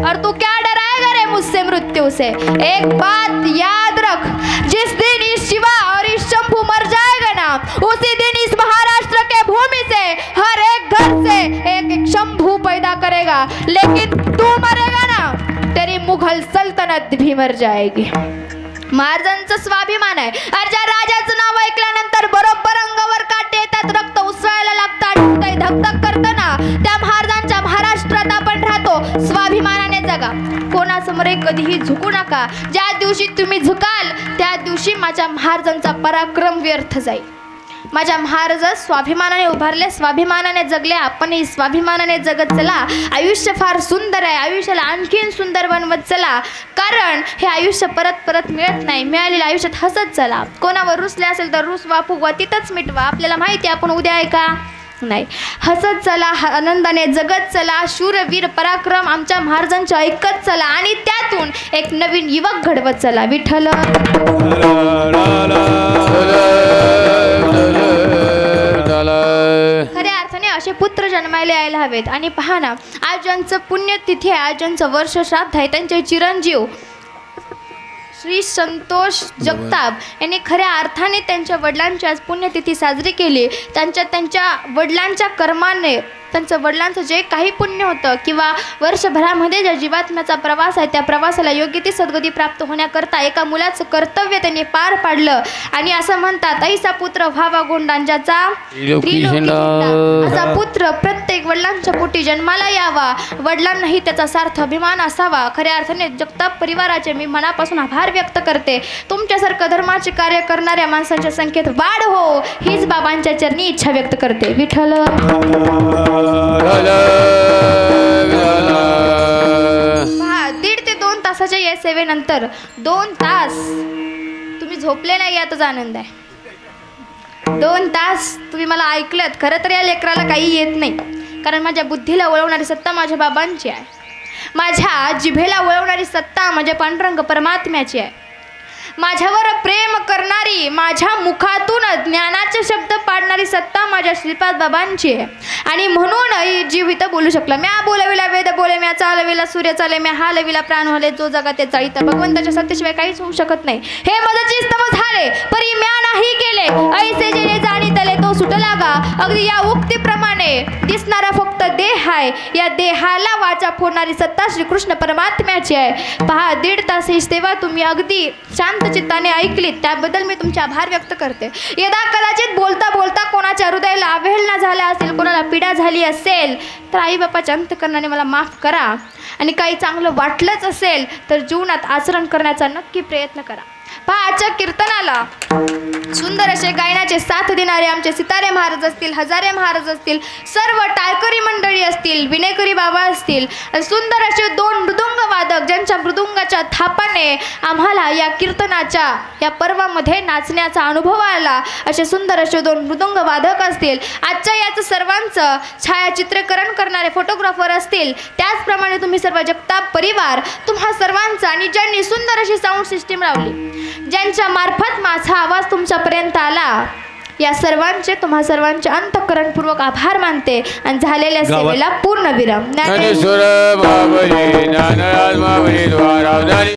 और तू क्या डराएगा रे मुझसे मृत्यू से? एक बात याद रख, जिस दिन इस शिवा और इस शंभू मर जाएगा ना, उसी दिन इस महाराष्ट्र के भूमि से हर एक घर से एक एक शंभू पैदा करेगा, लेकिन तू मरेगा ना, तेरी मुघल सल्तनत भी मर जाएगी. महाराजांचा स्वाभिमान आहे. ज्या राजाचं नाव ऐकल्यानंतर बरोबर अंगावर काटे येतात, रक्त उसळायला लागतात, धगधग करतं ना, त्या महाराजांच्या महाराष्ट्रात आपण राहतो. स्वाभिमानाने जगा, कोणासमोर कधीही झुकू नका. ज्या दिवशी तुम्ही झुकाल त्या दिवशी माझ्या महाराजांचा पराक्रम व्यर्थ जाईल. माझ्या महाराज स्वाभिमानाने उभारले, स्वाभिमानाने जगले, आपणही स्वाभिमानाने जगत चला. आयुष्य फार सुंदर आहे, आयुष्याला आणखीन सुंदर बनवत चला, कारण हे आयुष्य परत परत मिळत नाही. मिळालेल्या आयुष्यात हसत चला. कोणावर रुसले असेल तर रुसवा, फुगवा, तिथंच मिटवा. आपल्याला माहिती आहे आपण उद्या आहे का नाही. हसत चला, आनंदाने जगत चला, शूरवीर पराक्रम आमच्या महाराजांच्या ऐकत चला आणि त्यातून एक नवीन युवक घडवत चला. विठ्ठल असे पुत्र जन्मायला यायला हवेत. आणि पहा ना, आज ज्यांचं पुण्यतिथी आहे, आज ज्यांचं वर्ष श्राद्ध आहे, त्यांचे चिरंजीव श्री संतोष जगताप यांनी खऱ्या अर्थाने त्यांच्या वडिलांची आज पुण्यतिथी साजरी केली. त्यांच्या वडिलांच्या कर्माने त्यांचं वडिलांचं जे काही पुण्य होतं किंवा वर्षभरामध्ये ज्या जीवात्म्याचा प्रवास आहे त्या प्रवासाला योग्य ती सद्गती प्राप्त होण्याकरता एका मुलाचं कर्तव्य त्यांनी पार पाडलं. आणि असं म्हणतात, ऐसा पुत्र व्हावा गोंडांजाचा असा पुत्र प्रत्येक वडिलांच्या पोटी जन्माला यावा, वडिलांनाही त्याचा सार्थ अभिमान असावा. खऱ्या अर्थाने जगताप परिवाराचे मी मनापासून आभार व्यक्त करते. तुमच्यासारखं धर्माचे कार्य करणाऱ्या माणसांच्या संख्येत वाढ हो हीच बाबांच्या चरणी इच्छा व्यक्त करते. विठ्ठल. पहा, 1.5 ते 2 तासाच्या या सेवेनंतर 2 तास तुम्ही झोपले नाही यातच आनंद आहे. 2 तास तुम्ही मला ऐकलत. खरं तर या लेकराला काही येत नाही, कारण माझ्या बुद्धीला वळवणारी सत्ता माझ्या बाबांची आहे. माझ्या जिभेला वळवणारी सत्ता माझ्या पांडुरंग परमात्म्याची आहे. माझ्यावर प्रेम करणारी, माझ्या मुखातून ज्ञानाचे शब्द पाडणारी सत्ता माझ्या श्रीपाद बाबांची आहे. आणि म्हणून जीव इथं बोलू शकला. म्या बोलविला वेद बोले, म्या चालविला सूर्य चाले, म्या हालविला प्राण हले, जो जगा ते चाळीत. भगवंताच्या सत्तेशिवाय काहीच होऊ शकत नाही. हे मदची स्तव झाले परी म्या नाही केले, ऐसे जेणे जाणीतले तो सुटला गा. अगदी या उक्तीप्रमाणे दिसणारा फक्त देह आहे, या देहाला वाचा फोडणारी सत्ता श्रीकृष्ण परमात्म्याची आहे. पहा, 1.5 तास ही सेवा तुम्ही अगदी शांत चित्ताने ऐकलीत, त्याबद्दल मी तुमचे आभार व्यक्त करते. यदा कदाचित बोलता बोलता कोणाच्या हृदयाला अवहेलना झाला असेल, कोणाला पीडा झाली असेल, तर आई बापाच्या अंतकरणाने मला माफ करा. आणि काही चांगलं वाटलंच असेल तर जीवनात आचरण करण्याचा नक्की प्रयत्न करा. पहा, आजच्या कीर्तनाला सुंदर असे गायनाचे साथ देणारे आमचे सितारे महाराज असतील, हजारे महाराज असतील, सर्व टाळकरी मंडळी असतील, विनेकरी बाबा असतील, सुंदर असे 2 मृदुंग वादक ज्यांच्या मृदुंगाच्या थापाने आम्हाला या कीर्तनाच्या या पर्वामध्ये नाचण्याचा अनुभव आला, असे सुंदर असे 2 मृदुंग वादक असतील. आजच्या याचं सर्वांचं छायाचित्रीकरण करणारे फोटोग्राफर असतील. त्याचप्रमाणे तुम्ही सर्व जगताप परिवार, तुम्हा सर्वांचा, आणि ज्यांनी सुंदर अशी साऊंड सिस्टीम लावली, ज्यांच्या मार्फत माझा आवाज तुमच्यापर्यंत आला, या सर्वांचे तुम्हा सर्वांचे अंतःकरणपूर्वक आभार मानते. आणि झालेल्या सेवेला पूर्ण विराम.